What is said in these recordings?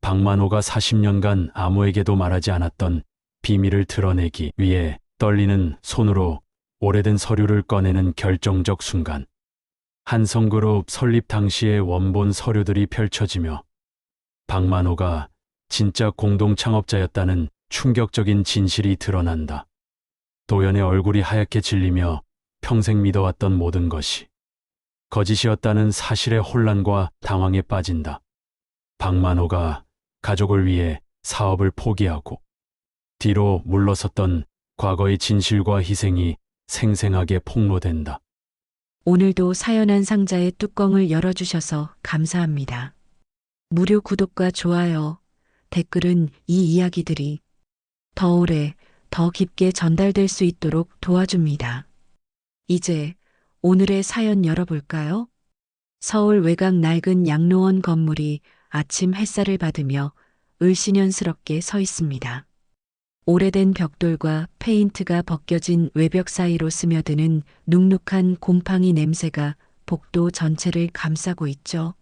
박만호가 40년간 아무에게도 말하지 않았던 비밀을 드러내기 위해 떨리는 손으로 오래된 서류를 꺼내는 결정적 순간, 한성그룹 설립 당시의 원본 서류들이 펼쳐지며 박만호가 진짜 공동 창업자였다는 충격적인 진실이 드러난다. 도연의 얼굴이 하얗게 질리며 평생 믿어왔던 모든 것이 거짓이었다는 사실의 혼란과 당황에 빠진다. 박만호가 가족을 위해 사업을 포기하고 뒤로 물러섰던 과거의 진실과 희생이 생생하게 폭로된다. 오늘도 사연한 상자의 뚜껑을 열어주셔서 감사합니다. 무료 구독과 좋아요, 댓글은 이 이야기들이 더 오래, 더 깊게 전달될 수 있도록 도와줍니다. 이제 오늘의 사연 열어볼까요? 서울 외곽 낡은 양로원 건물이 아침 햇살을 받으며 을씨년스럽게 서 있습니다. 오래된 벽돌과 페인트가 벗겨진 외벽 사이로 스며드는 눅눅한 곰팡이 냄새가 복도 전체를 감싸고 있죠.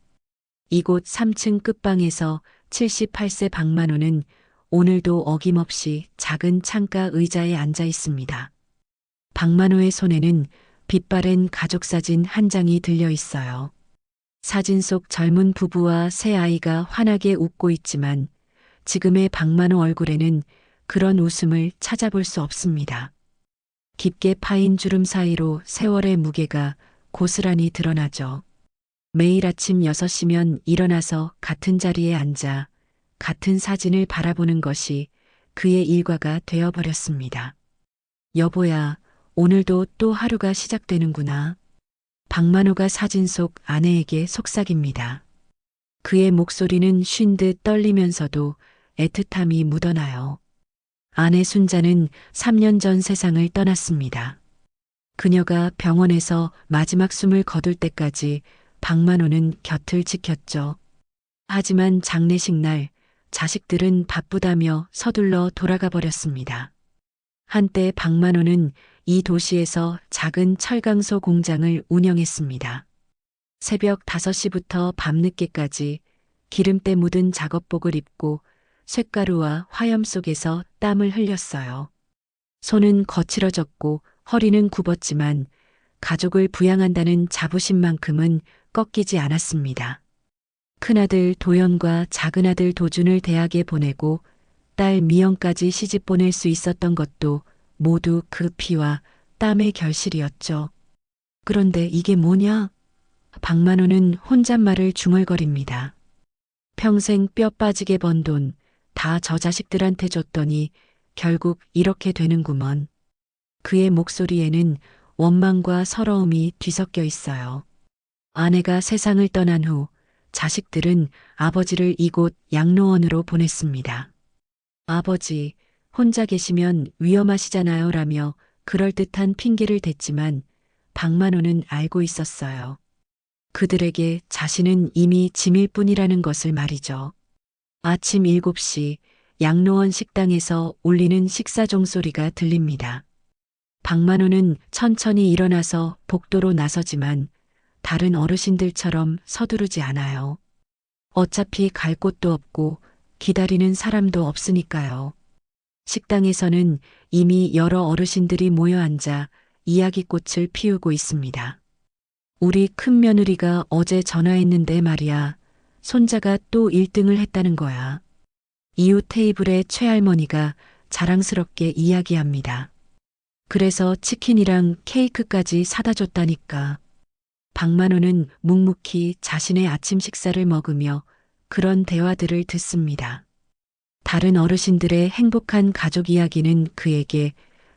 이곳 3층 끝방에서 78세 박만호는 오늘도 어김없이 작은 창가 의자에 앉아 있습니다. 박만호의 손에는 빛바랜 가족사진 한 장이 들려 있어요. 사진 속 젊은 부부와 새 아이가 환하게 웃고 있지만 지금의 박만호 얼굴에는 그런 웃음을 찾아볼 수 없습니다. 깊게 파인 주름 사이로 세월의 무게가 고스란히 드러나죠. 매일 아침 6시면 일어나서 같은 자리에 앉아 같은 사진을 바라보는 것이 그의 일과가 되어버렸습니다. 여보야, 오늘도 또 하루가 시작되는구나. 박만호가 사진 속 아내에게 속삭입니다. 그의 목소리는 쉰 듯 떨리면서도 애틋함이 묻어나요. 아내 순자는 3년 전 세상을 떠났습니다. 그녀가 병원에서 마지막 숨을 거둘 때까지 박만호는 곁을 지켰죠. 하지만 장례식 날 자식들은 바쁘다며 서둘러 돌아가 버렸습니다. 한때 박만호는 이 도시에서 작은 철강소 공장을 운영했습니다. 새벽 5시부터 밤늦게까지 기름때 묻은 작업복을 입고 쇳가루와 화염 속에서 땀을 흘렸어요. 손은 거칠어졌고 허리는 굽었지만 가족을 부양한다는 자부심만큼은 꺾이지 않았습니다. 큰아들 도연과 작은아들 도준을 대학에 보내고 딸 미영까지 시집 보낼 수 있었던 것도 모두 그 피와 땀의 결실이었죠. 그런데 이게 뭐냐? 박만호는 혼잣말을 중얼거립니다. 평생 뼈 빠지게 번 돈 다 저 자식들한테 줬더니 결국 이렇게 되는구먼. 그의 목소리에는 원망과 서러움이 뒤섞여 있어요. 아내가 세상을 떠난 후 자식들은 아버지를 이곳 양로원으로 보냈습니다. 아버지, 혼자 계시면 위험하시잖아요 라며 그럴듯한 핑계를 댔지만 박만호는 알고 있었어요. 그들에게 자신은 이미 짐일 뿐이라는 것을 말이죠. 아침 7시 양로원 식당에서 울리는 식사 종소리가 들립니다. 박만호는 천천히 일어나서 복도로 나서지만 다른 어르신들처럼 서두르지 않아요. 어차피 갈 곳도 없고 기다리는 사람도 없으니까요. 식당에서는 이미 여러 어르신들이 모여 앉아 이야기꽃을 피우고 있습니다. 우리 큰며느리가 어제 전화했는데 말이야. 손자가 또 1등을 했다는 거야. 이웃 테이블의 최할머니가 자랑스럽게 이야기합니다. 그래서 치킨이랑 케이크까지 사다 줬다니까. 박만호는 묵묵히 자신의 아침 식사를 먹으며 그런 대화들을 듣습니다. 다른 어르신들의 행복한 가족 이야기는 그에게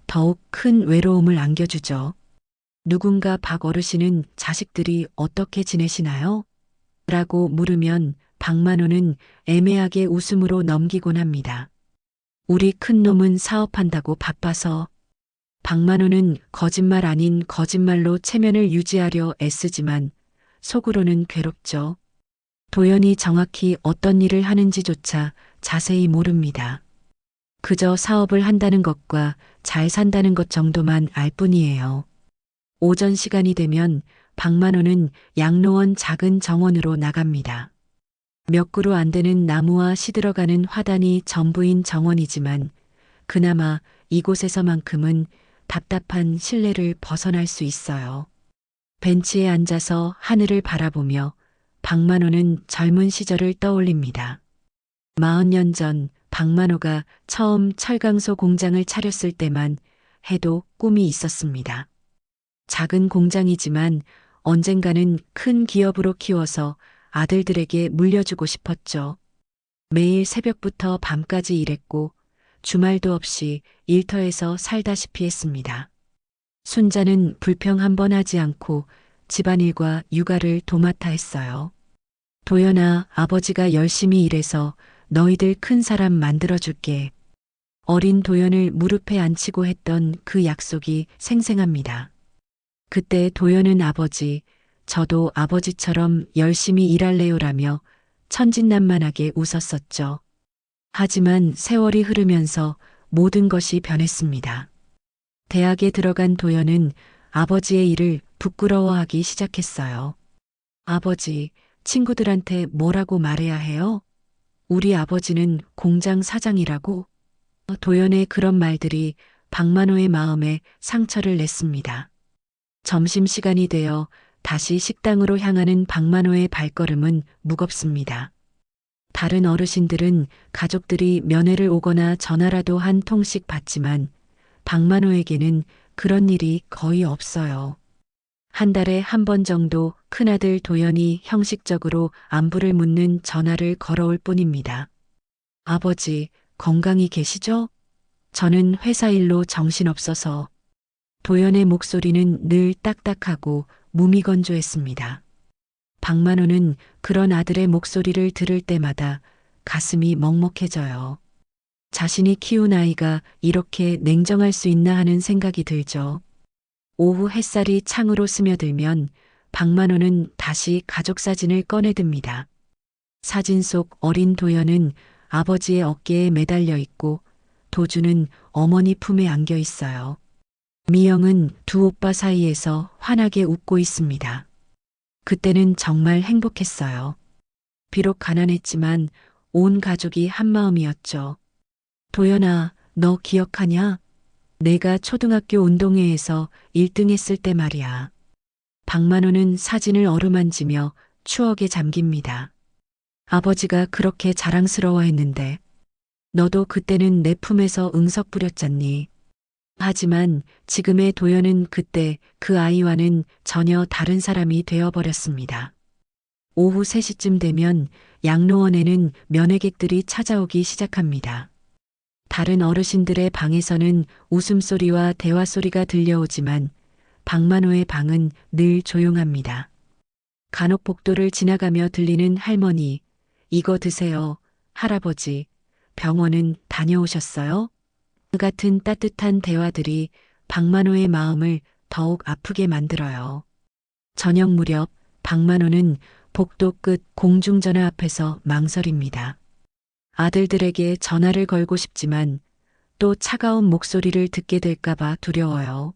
더욱 큰 외로움을 안겨주죠. 누군가 박 어르신은 자식들이 어떻게 지내시나요? 라고 물으면 박만호는 애매하게 웃음으로 넘기곤 합니다. 우리 큰놈은 사업한다고 바빠서. 박만호는 거짓말 아닌 거짓말로 체면을 유지하려 애쓰지만 속으로는 괴롭죠. 도연이 정확히 어떤 일을 하는지조차 자세히 모릅니다. 그저 사업을 한다는 것과 잘 산다는 것 정도만 알 뿐이에요. 오전 시간이 되면 박만호는 양로원 작은 정원으로 나갑니다. 몇 그루 안 되는 나무와 시들어가는 화단이 전부인 정원이지만 그나마 이곳에서만큼은 답답한 실내를 벗어날 수 있어요. 벤치에 앉아서 하늘을 바라보며 박만호는 젊은 시절을 떠올립니다. 40년 전 박만호가 처음 철강소 공장을 차렸을 때만 해도 꿈이 있었습니다. 작은 공장이지만 언젠가는 큰 기업으로 키워서 아들들에게 물려주고 싶었죠. 매일 새벽부터 밤까지 일했고 주말도 없이 일터에서 살다시피 했습니다. 순자는 불평 한 번 하지 않고 집안일과 육아를 도맡아 했어요. 도연아, 아버지가 열심히 일해서 너희들 큰 사람 만들어줄게. 어린 도연을 무릎에 앉히고 했던 그 약속이 생생합니다. 그때 도연은 아버지, 저도 아버지처럼 열심히 일할래요라며 천진난만하게 웃었었죠. 하지만 세월이 흐르면서 모든 것이 변했습니다. 대학에 들어간 도연은 아버지의 일을 부끄러워하기 시작했어요. 아버지, 친구들한테 뭐라고 말해야 해요? 우리 아버지는 공장 사장이라고? 도연의 그런 말들이 박만호의 마음에 상처를 냈습니다. 점심시간이 되어 다시 식당으로 향하는 박만호의 발걸음은 무겁습니다. 다른 어르신들은 가족들이 면회를 오거나 전화라도 한 통씩 받지만 박만호에게는 그런 일이 거의 없어요. 한 달에 한 번 정도 큰아들 도연이 형식적으로 안부를 묻는 전화를 걸어올 뿐입니다. 아버지, 건강히 계시죠? 저는 회사 일로 정신없어서. 도연의 목소리는 늘 딱딱하고 무미건조했습니다. 박만호는 그런 아들의 목소리를 들을 때마다 가슴이 먹먹해져요. 자신이 키운 아이가 이렇게 냉정할 수 있나 하는 생각이 들죠. 오후 햇살이 창으로 스며들면 박만호는 다시 가족 사진을 꺼내듭니다. 사진 속 어린 도연은 아버지의 어깨에 매달려 있고 도주는 어머니 품에 안겨 있어요. 미영은 두 오빠 사이에서 환하게 웃고 있습니다. 그때는 정말 행복했어요. 비록 가난했지만 온 가족이 한마음이었죠. 도연아, 너 기억하냐? 내가 초등학교 운동회에서 1등 했을 때 말이야. 박만호는 사진을 어루만지며 추억에 잠깁니다. 아버지가 그렇게 자랑스러워했는데 너도 그때는 내 품에서 응석 부렸잖니. 하지만 지금의 도연은 그때 그 아이와는 전혀 다른 사람이 되어버렸습니다. 오후 3시쯤 되면 양로원에는 면회객들이 찾아오기 시작합니다. 다른 어르신들의 방에서는 웃음소리와 대화소리가 들려오지만 박만호의 방은 늘 조용합니다. 간혹 복도를 지나가며 들리는 할머니, 이거 드세요. 할아버지, 병원은 다녀오셨어요? 그 같은 따뜻한 대화들이 박만호의 마음을 더욱 아프게 만들어요. 저녁 무렵 박만호는 복도 끝 공중전화 앞에서 망설입니다. 아들들에게 전화를 걸고 싶지만 또 차가운 목소리를 듣게 될까봐 두려워요.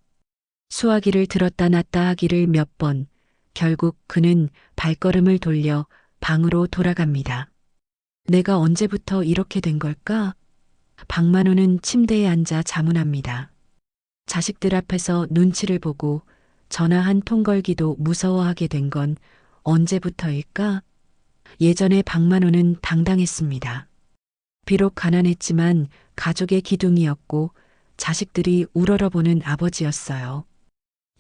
수화기를 들었다 놨다 하기를 몇 번, 결국 그는 발걸음을 돌려 방으로 돌아갑니다. 내가 언제부터 이렇게 된 걸까? 박만호는 침대에 앉아 자문합니다. 자식들 앞에서 눈치를 보고 전화 한 통 걸기도 무서워하게 된 건 언제부터일까? 예전에 박만호는 당당했습니다. 비록 가난했지만 가족의 기둥이었고 자식들이 우러러보는 아버지였어요.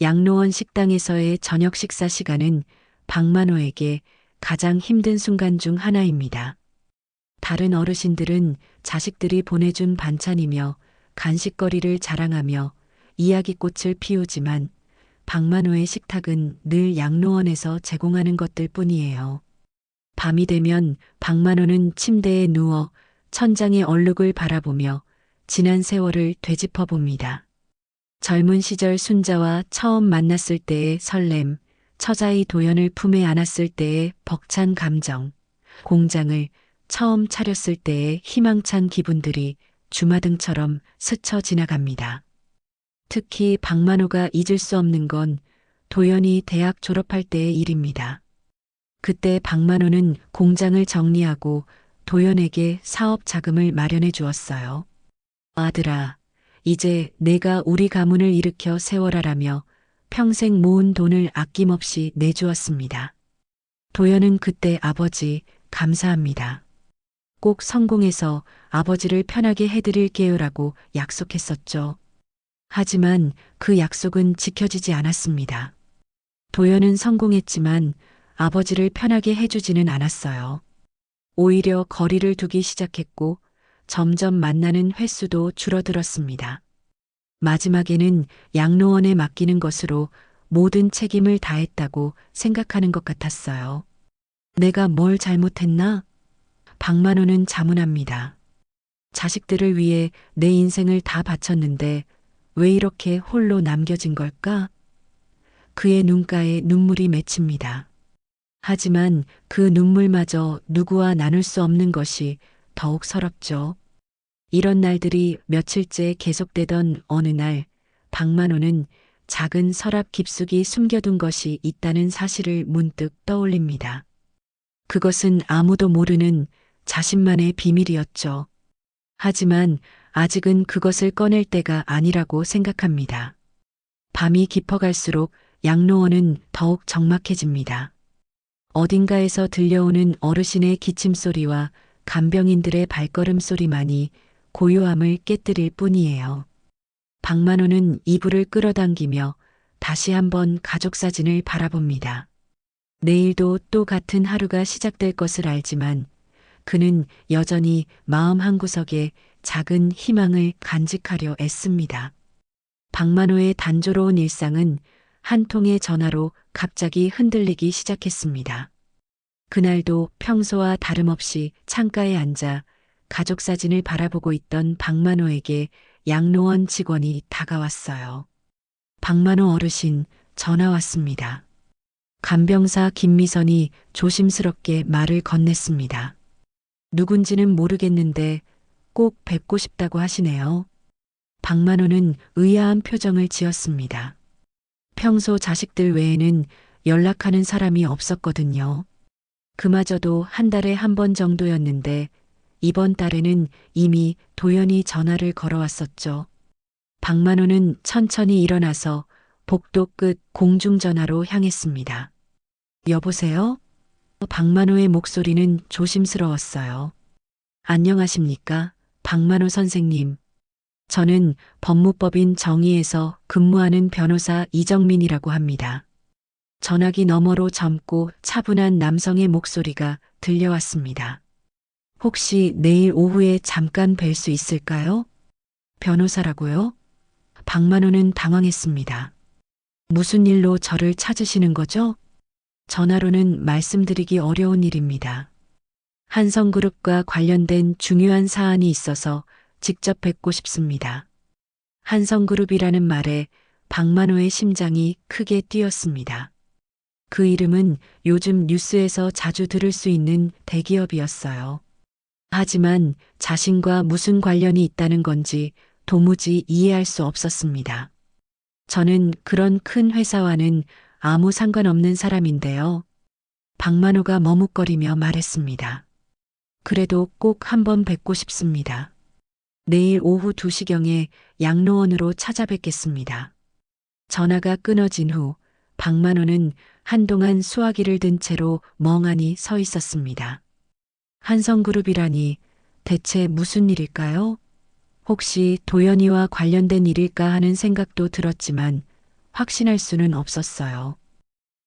양로원 식당에서의 저녁 식사 시간은 박만호에게 가장 힘든 순간 중 하나입니다. 다른 어르신들은 자식들이 보내준 반찬이며 간식거리를 자랑하며 이야기꽃을 피우지만 박만호의 식탁은 늘 양로원에서 제공하는 것들 뿐이에요. 밤이 되면 박만호는 침대에 누워 천장의 얼룩을 바라보며 지난 세월을 되짚어 봅니다. 젊은 시절 순자와 처음 만났을 때의 설렘, 처자의 도연을 품에 안았을 때의 벅찬 감정, 공장을 처음 차렸을 때의 희망찬 기분들이 주마등처럼 스쳐 지나갑니다. 특히 박만호가 잊을 수 없는 건 도연이 대학 졸업할 때의 일입니다. 그때 박만호는 공장을 정리하고 도연에게 사업 자금을 마련해 주었어요. 아들아, 이제 내가 우리 가문을 일으켜 세워라라며 평생 모은 돈을 아낌없이 내주었습니다. 도연은 그때 아버지, 감사합니다. 꼭 성공해서 아버지를 편하게 해드릴게요라고 약속했었죠. 하지만 그 약속은 지켜지지 않았습니다. 도연은 성공했지만 아버지를 편하게 해주지는 않았어요. 오히려 거리를 두기 시작했고 점점 만나는 횟수도 줄어들었습니다. 마지막에는 양로원에 맡기는 것으로 모든 책임을 다했다고 생각하는 것 같았어요. 내가 뭘 잘못했나? 박만호는 자문합니다. 자식들을 위해 내 인생을 다 바쳤는데 왜 이렇게 홀로 남겨진 걸까? 그의 눈가에 눈물이 맺힙니다. 하지만 그 눈물마저 누구와 나눌 수 없는 것이 더욱 서럽죠. 이런 날들이 며칠째 계속되던 어느 날, 박만호는 작은 서랍 깊숙이 숨겨둔 것이 있다는 사실을 문득 떠올립니다. 그것은 아무도 모르는 자신만의 비밀이었죠. 하지만 아직은 그것을 꺼낼 때가 아니라고 생각합니다. 밤이 깊어갈수록 양로원은 더욱 적막해집니다. 어딘가에서 들려오는 어르신의 기침소리와 간병인들의 발걸음 소리만이 고요함을 깨뜨릴 뿐이에요. 박만호는 이불을 끌어당기며 다시 한번 가족 사진을 바라봅니다. 내일도 또 같은 하루가 시작될 것을 알지만 그는 여전히 마음 한구석에 작은 희망을 간직하려 애씁니다. 박만호의 단조로운 일상은 한 통의 전화로 갑자기 흔들리기 시작했습니다. 그날도 평소와 다름없이 창가에 앉아 가족 사진을 바라보고 있던 박만호에게 양로원 직원이 다가왔어요. 박만호 어르신, 전화 왔습니다. 간병사 김미선이 조심스럽게 말을 건넸습니다. 누군지는 모르겠는데 꼭 뵙고 싶다고 하시네요. 박만호는 의아한 표정을 지었습니다. 평소 자식들 외에는 연락하는 사람이 없었거든요. 그마저도 한 달에 한 번 정도였는데 이번 달에는 이미 도연이 전화를 걸어왔었죠. 박만호는 천천히 일어나서 복도 끝 공중전화로 향했습니다. 여보세요? 박만호의 목소리는 조심스러웠어요. 안녕하십니까, 박만호 선생님. 저는 법무법인 정의에서 근무하는 변호사 이정민이라고 합니다. 전화기 너머로 젊고 차분한 남성의 목소리가 들려왔습니다. 혹시 내일 오후에 잠깐 뵐 수 있을까요? 변호사라고요? 박만호는 당황했습니다. 무슨 일로 저를 찾으시는 거죠? 전화로는 말씀드리기 어려운 일입니다. 한성그룹과 관련된 중요한 사안이 있어서 직접 뵙고 싶습니다. 한성그룹이라는 말에 박만호의 심장이 크게 뛰었습니다. 그 이름은 요즘 뉴스에서 자주 들을 수 있는 대기업이었어요. 하지만 자신과 무슨 관련이 있다는 건지 도무지 이해할 수 없었습니다. 저는 그런 큰 회사와는 아무 상관없는 사람인데요. 박만호가 머뭇거리며 말했습니다. 그래도 꼭 한번 뵙고 싶습니다. 내일 오후 2시경에 양로원으로 찾아뵙겠습니다. 전화가 끊어진 후 박만호는 한동안 수화기를 든 채로 멍하니 서 있었습니다. 한성그룹이라니 대체 무슨 일일까요? 혹시 도연이와 관련된 일일까 하는 생각도 들었지만 확신할 수는 없었어요.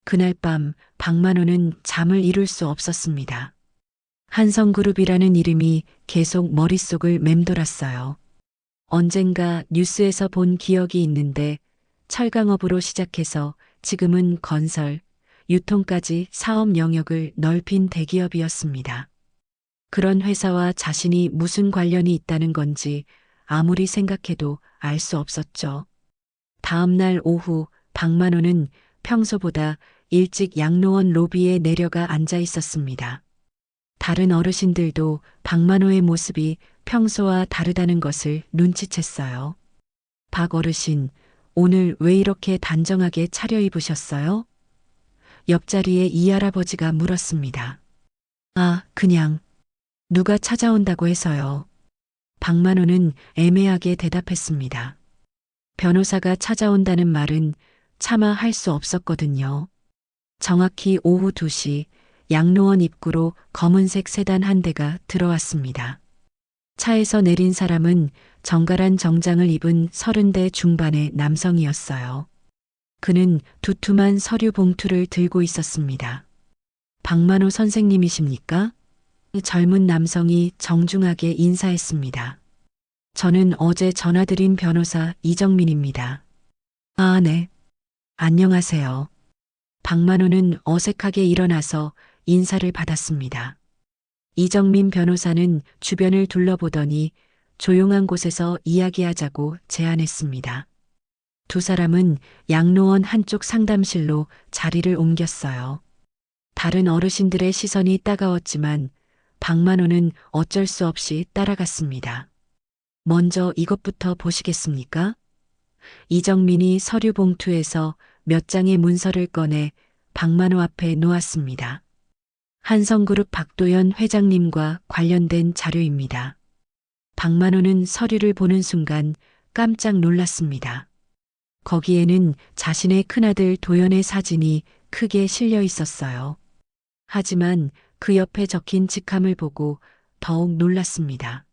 그날 밤 박만호는 잠을 이룰 수 없었습니다. 한성그룹이라는 이름이 계속 머릿속을 맴돌았어요. 언젠가 뉴스에서 본 기억이 있는데 철강업으로 시작해서 지금은 건설, 유통까지 사업 영역을 넓힌 대기업이었습니다. 그런 회사와 자신이 무슨 관련이 있다는 건지 아무리 생각해도 알 수 없었죠. 다음 날 오후 박만호는 평소보다 일찍 양로원 로비에 내려가 앉아 있었습니다. 다른 어르신들도 박만호의 모습이 평소와 다르다는 것을 눈치챘어요. 박 어르신, 오늘 왜 이렇게 단정하게 차려입으셨어요? 옆자리에 이 할아버지가 물었습니다. 아, 그냥 누가 찾아온다고 해서요. 박만호는 애매하게 대답했습니다. 변호사가 찾아온다는 말은 차마 할 수 없었거든요. 정확히 오후 2시 양로원 입구로 검은색 세단 한 대가 들어왔습니다. 차에서 내린 사람은 정갈한 정장을 입은 30대 중반의 남성이었어요. 그는 두툼한 서류 봉투를 들고 있었습니다. 박만호 선생님이십니까? 젊은 남성이 정중하게 인사했습니다. 저는 어제 전화드린 변호사 이정민입니다. 아, 네. 안녕하세요. 박만호는 어색하게 일어나서 인사를 받았습니다. 이정민 변호사는 주변을 둘러보더니 조용한 곳에서 이야기하자고 제안했습니다. 두 사람은 양로원 한쪽 상담실로 자리를 옮겼어요. 다른 어르신들의 시선이 따가웠지만 박만호는 어쩔 수 없이 따라갔습니다. 먼저 이것부터 보시겠습니까? 이정민이 서류 봉투에서 몇 장의 문서를 꺼내 박만호 앞에 놓았습니다. 한성그룹 박도연 회장님과 관련된 자료입니다. 박만호는 서류를 보는 순간 깜짝 놀랐습니다. 거기에는 자신의 큰아들 도연의 사진이 크게 실려 있었어요. 하지만 그 옆에 적힌 직함을 보고 더욱 놀랐습니다.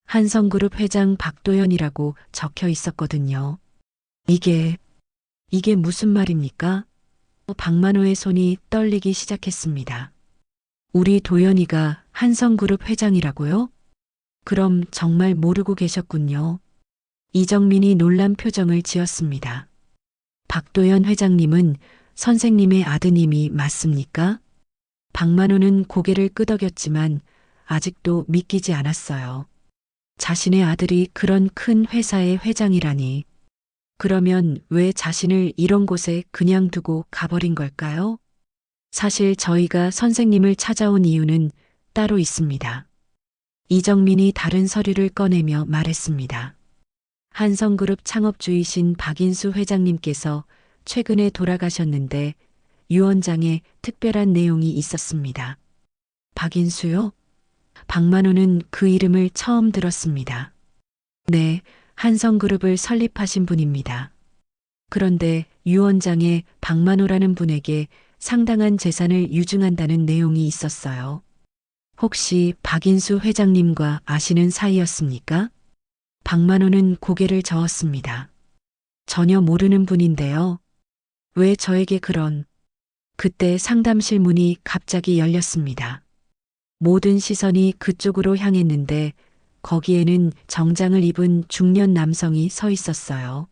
한성그룹 회장 박도연이라고 적혀 있었거든요. 이게 무슨 말입니까? 박만호의 손이 떨리기 시작했습니다. 우리 도연이가 한성그룹 회장이라고요? 그럼 정말 모르고 계셨군요. 이정민이 놀란 표정을 지었습니다. 박도연 회장님은 선생님의 아드님이 맞습니까? 박만호는 고개를 끄덕였지만 아직도 믿기지 않았어요. 자신의 아들이 그런 큰 회사의 회장이라니. 그러면 왜 자신을 이런 곳에 그냥 두고 가버린 걸까요? 사실 저희가 선생님을 찾아온 이유는 따로 있습니다. 이정민이 다른 서류를 꺼내며 말했습니다. 한성그룹 창업주이신 박인수 회장님께서 최근에 돌아가셨는데 유언장에 특별한 내용이 있었습니다. 박인수요? 박만호는 그 이름을 처음 들었습니다. 네, 한성그룹을 설립하신 분입니다. 그런데 유언장에 박만호라는 분에게 상당한 재산을 유증한다는 내용이 있었어요. 혹시 박인수 회장님과 아시는 사이였습니까? 박만호는 고개를 저었습니다. 전혀 모르는 분인데요. 왜 저에게 그런... 그때 상담실 문이 갑자기 열렸습니다. 모든 시선이 그쪽으로 향했는데 거기에는 정장을 입은 중년 남성이 서 있었어요.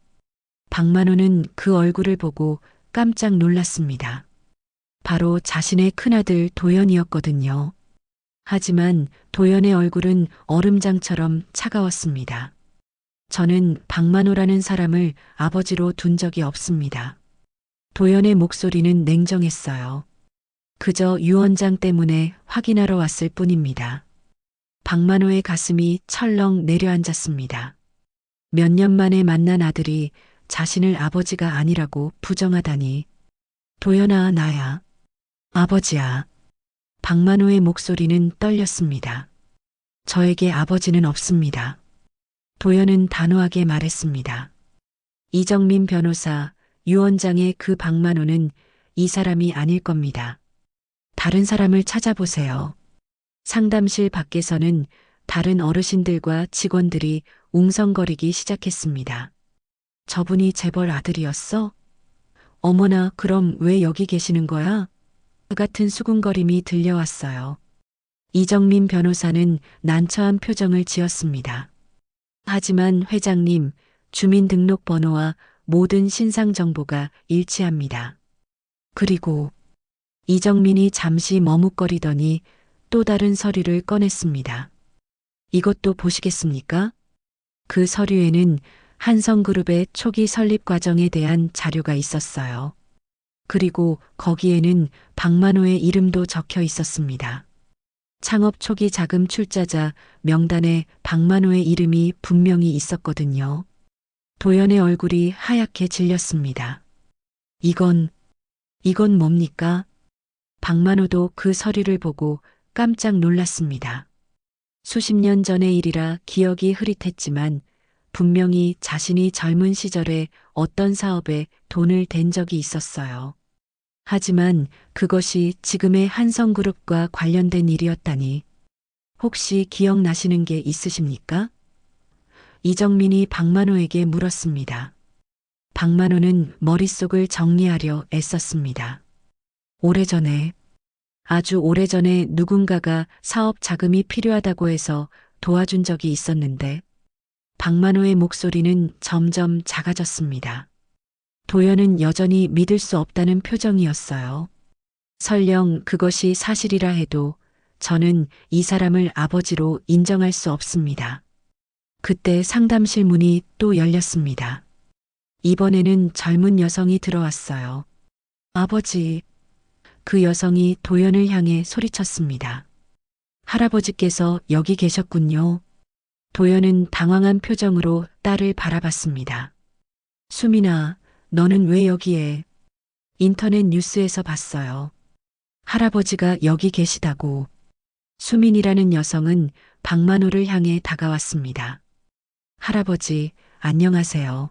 박만호는 그 얼굴을 보고 깜짝 놀랐습니다. 바로 자신의 큰아들 도연이었거든요. 하지만 도연의 얼굴은 얼음장처럼 차가웠습니다. 저는 박만호라는 사람을 아버지로 둔 적이 없습니다. 도연의 목소리는 냉정했어요. 그저 유언장 때문에 확인하러 왔을 뿐입니다. 박만호의 가슴이 철렁 내려앉았습니다. 몇 년 만에 만난 아들이 자신을 아버지가 아니라고 부정하다니. 도연아, 나야. 아버지야. 박만호의 목소리는 떨렸습니다. 저에게 아버지는 없습니다. 도연은 단호하게 말했습니다. 이정민 변호사, 유언장의 그 박만호는 이 사람이 아닐 겁니다. 다른 사람을 찾아보세요. 상담실 밖에서는 다른 어르신들과 직원들이 웅성거리기 시작했습니다. 저분이 재벌 아들이었어? 어머나, 그럼 왜 여기 계시는 거야? 그 같은 수군거림이 들려왔어요. 이정민 변호사는 난처한 표정을 지었습니다. 하지만 회장님, 주민등록번호와 모든 신상 정보가 일치합니다. 그리고 이정민이 잠시 머뭇거리더니 또 다른 서류를 꺼냈습니다. 이것도 보시겠습니까? 그 서류에는 한성그룹의 초기 설립 과정에 대한 자료가 있었어요. 그리고 거기에는 박만호의 이름도 적혀 있었습니다. 창업 초기 자금 출자자 명단에 박만호의 이름이 분명히 있었거든요. 도연의 얼굴이 하얗게 질렸습니다. 이건 이건 뭡니까? 박만호도 그 서류를 보고 깜짝 놀랐습니다. 수십 년 전의 일이라 기억이 흐릿했지만 분명히 자신이 젊은 시절에 어떤 사업에 돈을 댄 적이 있었어요. 하지만 그것이 지금의 한성그룹과 관련된 일이었다니. 혹시 기억나시는 게 있으십니까? 이정민이 박만호에게 물었습니다. 박만호는 머릿속을 정리하려 애썼습니다. 오래전에, 아주 오래전에 누군가가 사업 자금이 필요하다고 해서 도와준 적이 있었는데, 박만호의 목소리는 점점 작아졌습니다. 도연은 여전히 믿을 수 없다는 표정이었어요. 설령 그것이 사실이라 해도 저는 이 사람을 아버지로 인정할 수 없습니다. 그때 상담실 문이 또 열렸습니다. 이번에는 젊은 여성이 들어왔어요. 아버지. 그 여성이 도연을 향해 소리쳤습니다. 할아버지께서 여기 계셨군요. 도연은 당황한 표정으로 딸을 바라봤습니다. 수민아, 너는 왜 여기에? 인터넷 뉴스에서 봤어요. 할아버지가 여기 계시다고. 수민이라는 여성은 박만호를 향해 다가왔습니다. 할아버지, 안녕하세요.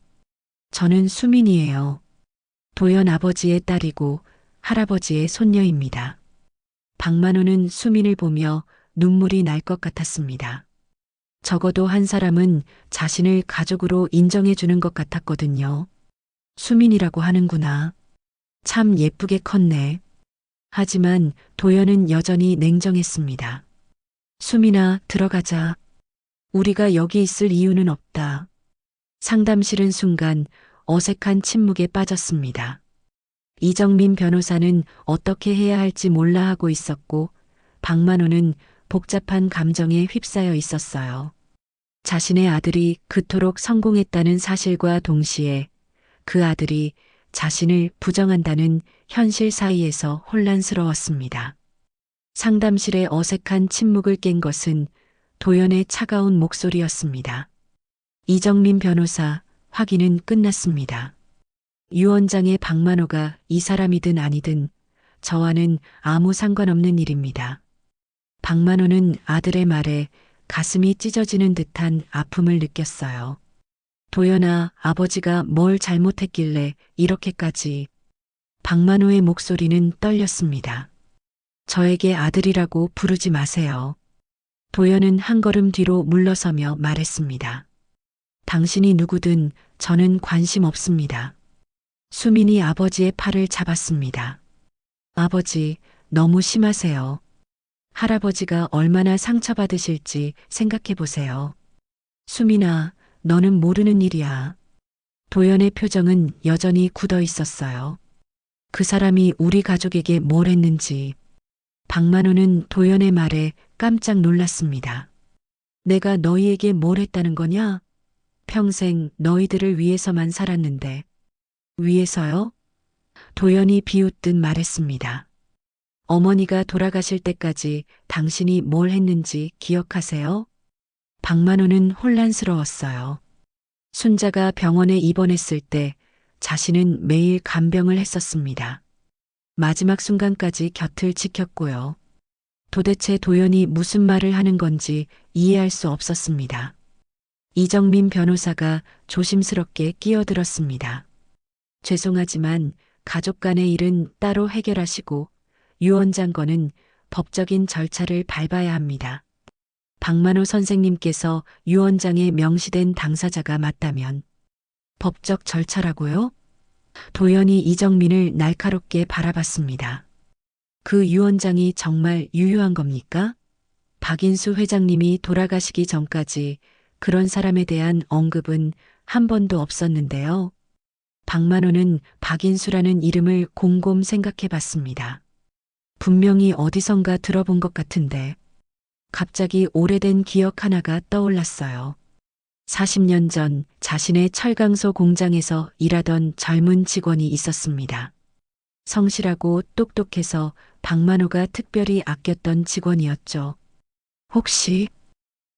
저는 수민이에요. 도연 아버지의 딸이고 할아버지의 손녀입니다. 박만호는 수민을 보며 눈물이 날 것 같았습니다. 적어도 한 사람은 자신을 가족으로 인정해 주는 것 같았거든요. 수민이라고 하는구나. 참 예쁘게 컸네. 하지만 도연은 여전히 냉정했습니다. 수민아, 들어가자. 우리가 여기 있을 이유는 없다. 상담실은 순간 어색한 침묵에 빠졌습니다. 이정민 변호사는 어떻게 해야 할지 몰라 하고 있었고, 박만호는 복잡한 감정에 휩싸여 있었어요. 자신의 아들이 그토록 성공했다는 사실과 동시에 그 아들이 자신을 부정한다는 현실 사이에서 혼란스러웠습니다. 상담실의 어색한 침묵을 깬 것은 도연의 차가운 목소리였습니다. 이정민 변호사, 확인은 끝났습니다. 유 원장의 박만호가 이 사람이든 아니든 저와는 아무 상관없는 일입니다. 박만호는 아들의 말에 가슴이 찢어지는 듯한 아픔을 느꼈어요. 도연아, 아버지가 뭘 잘못했길래 이렇게까지. 박만호의 목소리는 떨렸습니다. 저에게 아들이라고 부르지 마세요. 도연은 한 걸음 뒤로 물러서며 말했습니다. 당신이 누구든 저는 관심 없습니다. 수민이 아버지의 팔을 잡았습니다. 아버지, 너무 심하세요. 할아버지가 얼마나 상처받으실지 생각해 보세요. 수민아, 너는 모르는 일이야. 도연의 표정은 여전히 굳어 있었어요. 그 사람이 우리 가족에게 뭘 했는지. 박만호는 도연의 말에 깜짝 놀랐습니다. 내가 너희에게 뭘 했다는 거냐? 평생 너희들을 위해서만 살았는데. 위해서요? 도연이 비웃듯 말했습니다. 어머니가 돌아가실 때까지 당신이 뭘 했는지 기억하세요? 박만호는 혼란스러웠어요. 순자가 병원에 입원했을 때 자신은 매일 간병을 했었습니다. 마지막 순간까지 곁을 지켰고요. 도대체 도연이 무슨 말을 하는 건지 이해할 수 없었습니다. 이정민 변호사가 조심스럽게 끼어들었습니다. 죄송하지만 가족 간의 일은 따로 해결하시고 유 원장 건은 법적인 절차를 밟아야 합니다. 박만호 선생님께서 유 원장의 명시된 당사자가 맞다면 법적 절차라고요? 도연이 이정민을 날카롭게 바라봤습니다. 그 유 원장이 정말 유효한 겁니까? 박인수 회장님이 돌아가시기 전까지 그런 사람에 대한 언급은 한 번도 없었는데요. 박만호는 박인수라는 이름을 곰곰 생각해 봤습니다. 분명히 어디선가 들어본 것 같은데 갑자기 오래된 기억 하나가 떠올랐어요. 40년 전 자신의 철강소 공장에서 일하던 젊은 직원이 있었습니다. 성실하고 똑똑해서 박만호가 특별히 아꼈던 직원이었죠. 혹시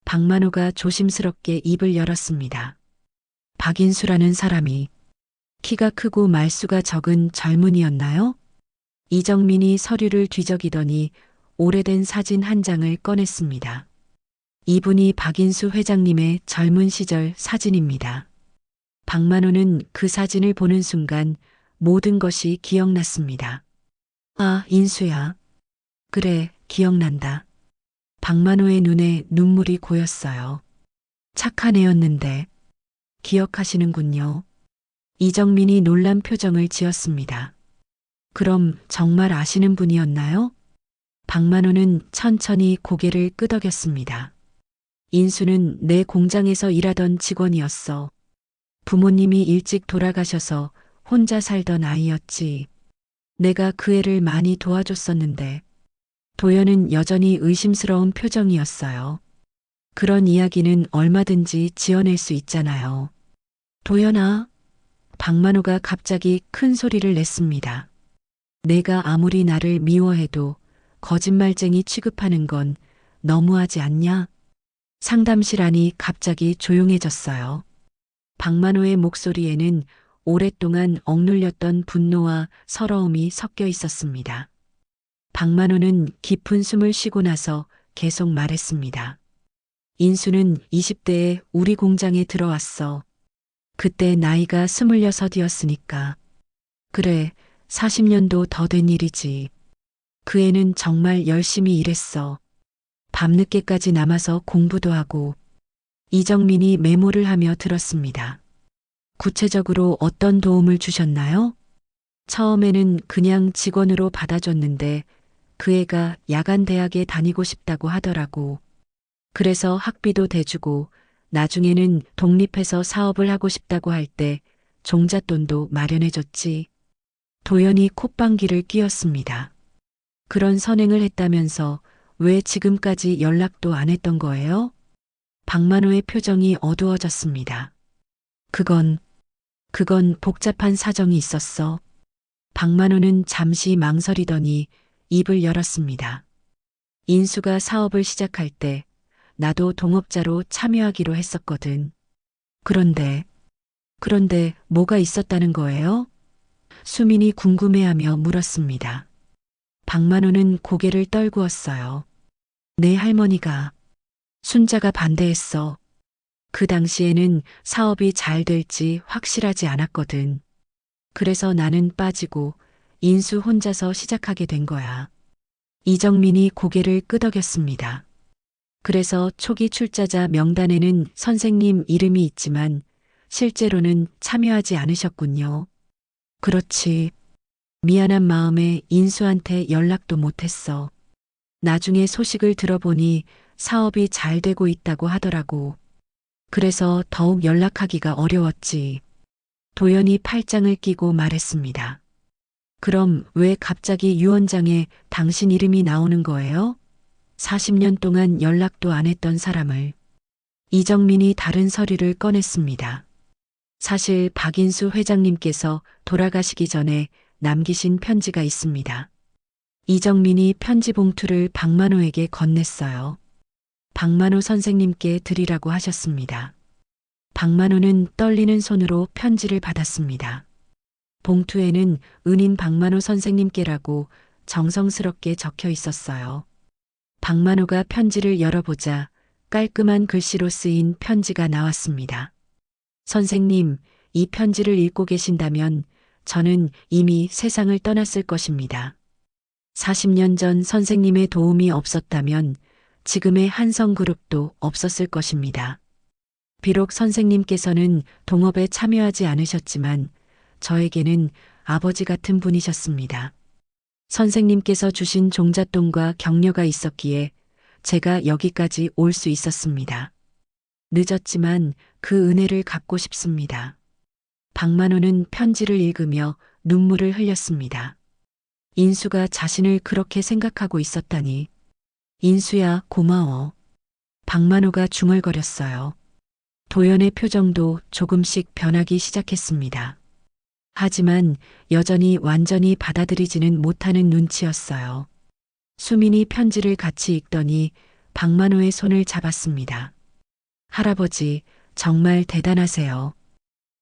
박만호가 조심스럽게 입을 열었습니다. 박인수라는 사람이 키가 크고 말수가 적은 젊은이였나요? 이정민이 서류를 뒤적이더니 오래된 사진 한 장을 꺼냈습니다. 이분이 박인수 회장님의 젊은 시절 사진입니다. 박만호는 그 사진을 보는 순간 모든 것이 기억났습니다. 아, 인수야. 그래, 기억난다. 박만호의 눈에 눈물이 고였어요. 착한 애였는데. 기억하시는군요. 이정민이 놀란 표정을 지었습니다. 그럼 정말 아시는 분이었나요? 박만호는 천천히 고개를 끄덕였습니다. 인수는 내 공장에서 일하던 직원이었어. 부모님이 일찍 돌아가셔서 혼자 살던 아이였지. 내가 그 애를 많이 도와줬었는데. 도연은 여전히 의심스러운 표정이었어요. 그런 이야기는 얼마든지 지어낼 수 있잖아요. 도연아. 박만호가 갑자기 큰 소리를 냈습니다. 내가 아무리 나를 미워해도 거짓말쟁이 취급하는 건 너무하지 않냐? 상담실 안이 갑자기 조용해졌어요. 박만호의 목소리에는 오랫동안 억눌렸던 분노와 서러움이 섞여 있었습니다. 박만호는 깊은 숨을 쉬고 나서 계속 말했습니다. 인수는 20대에 우리 공장에 들어왔어. 그때 나이가 26이었으니까. 그래, 40년도 더 된 일이지. 그 애는 정말 열심히 일했어. 밤늦게까지 남아서 공부도 하고. 이정민이 메모를 하며 들었습니다. 구체적으로 어떤 도움을 주셨나요? 처음에는 그냥 직원으로 받아줬는데 그 애가 야간 대학에 다니고 싶다고 하더라고. 그래서 학비도 대주고 나중에는 독립해서 사업을 하고 싶다고 할 때 종잣돈도 마련해줬지. 도연이 콧방귀를 뀌었습니다. 그런 선행을 했다면서 왜 지금까지 연락도 안 했던 거예요? 박만호의 표정이 어두워졌습니다. 그건 복잡한 사정이 있었어. 박만호는 잠시 망설이더니 입을 열었습니다. 인수가 사업을 시작할 때 나도 동업자로 참여하기로 했었거든. 그런데 뭐가 있었다는 거예요? 수민이 궁금해하며 물었습니다. 박만호는 고개를 떨구었어요. 내 할머니가, 순자가 반대했어. 그 당시에는 사업이 잘 될지 확실하지 않았거든. 그래서 나는 빠지고 인수 혼자서 시작하게 된 거야. 이정민이 고개를 끄덕였습니다. 그래서 초기 출자자 명단에는 선생님 이름이 있지만 실제로는 참여하지 않으셨군요. 그렇지. 미안한 마음에 인수한테 연락도 못했어. 나중에 소식을 들어보니 사업이 잘 되고 있다고 하더라고. 그래서 더욱 연락하기가 어려웠지. 도연이 팔짱을 끼고 말했습니다. 그럼 왜 갑자기 유언장에 당신 이름이 나오는 거예요? 40년 동안 연락도 안 했던 사람을. 이정민이 다른 서류를 꺼냈습니다. 사실 박인수 회장님께서 돌아가시기 전에 남기신 편지가 있습니다. 이정민이 편지 봉투를 박만호에게 건넸어요. 박만호 선생님께 드리라고 하셨습니다. 박만호는 떨리는 손으로 편지를 받았습니다. 봉투에는 은인 박만호 선생님께라고 정성스럽게 적혀 있었어요. 박만호가 편지를 열어보자 깔끔한 글씨로 쓰인 편지가 나왔습니다. 선생님, 이 편지를 읽고 계신다면 저는 이미 세상을 떠났을 것입니다. 40년 전 선생님의 도움이 없었다면 지금의 한성그룹도 없었을 것입니다. 비록 선생님께서는 동업에 참여하지 않으셨지만 저에게는 아버지 같은 분이셨습니다. 선생님께서 주신 종잣돈과 격려가 있었기에 제가 여기까지 올 수 있었습니다. 늦었지만 그 은혜를 갚고 싶습니다. 박만호는 편지를 읽으며 눈물을 흘렸습니다. 인수가 자신을 그렇게 생각하고 있었다니. 인수야, 고마워. 박만호가 중얼거렸어요. 도연의 표정도 조금씩 변하기 시작했습니다. 하지만 여전히 완전히 받아들이지는 못하는 눈치였어요. 수민이 편지를 같이 읽더니 박만호의 손을 잡았습니다. 할아버지, 정말 대단하세요.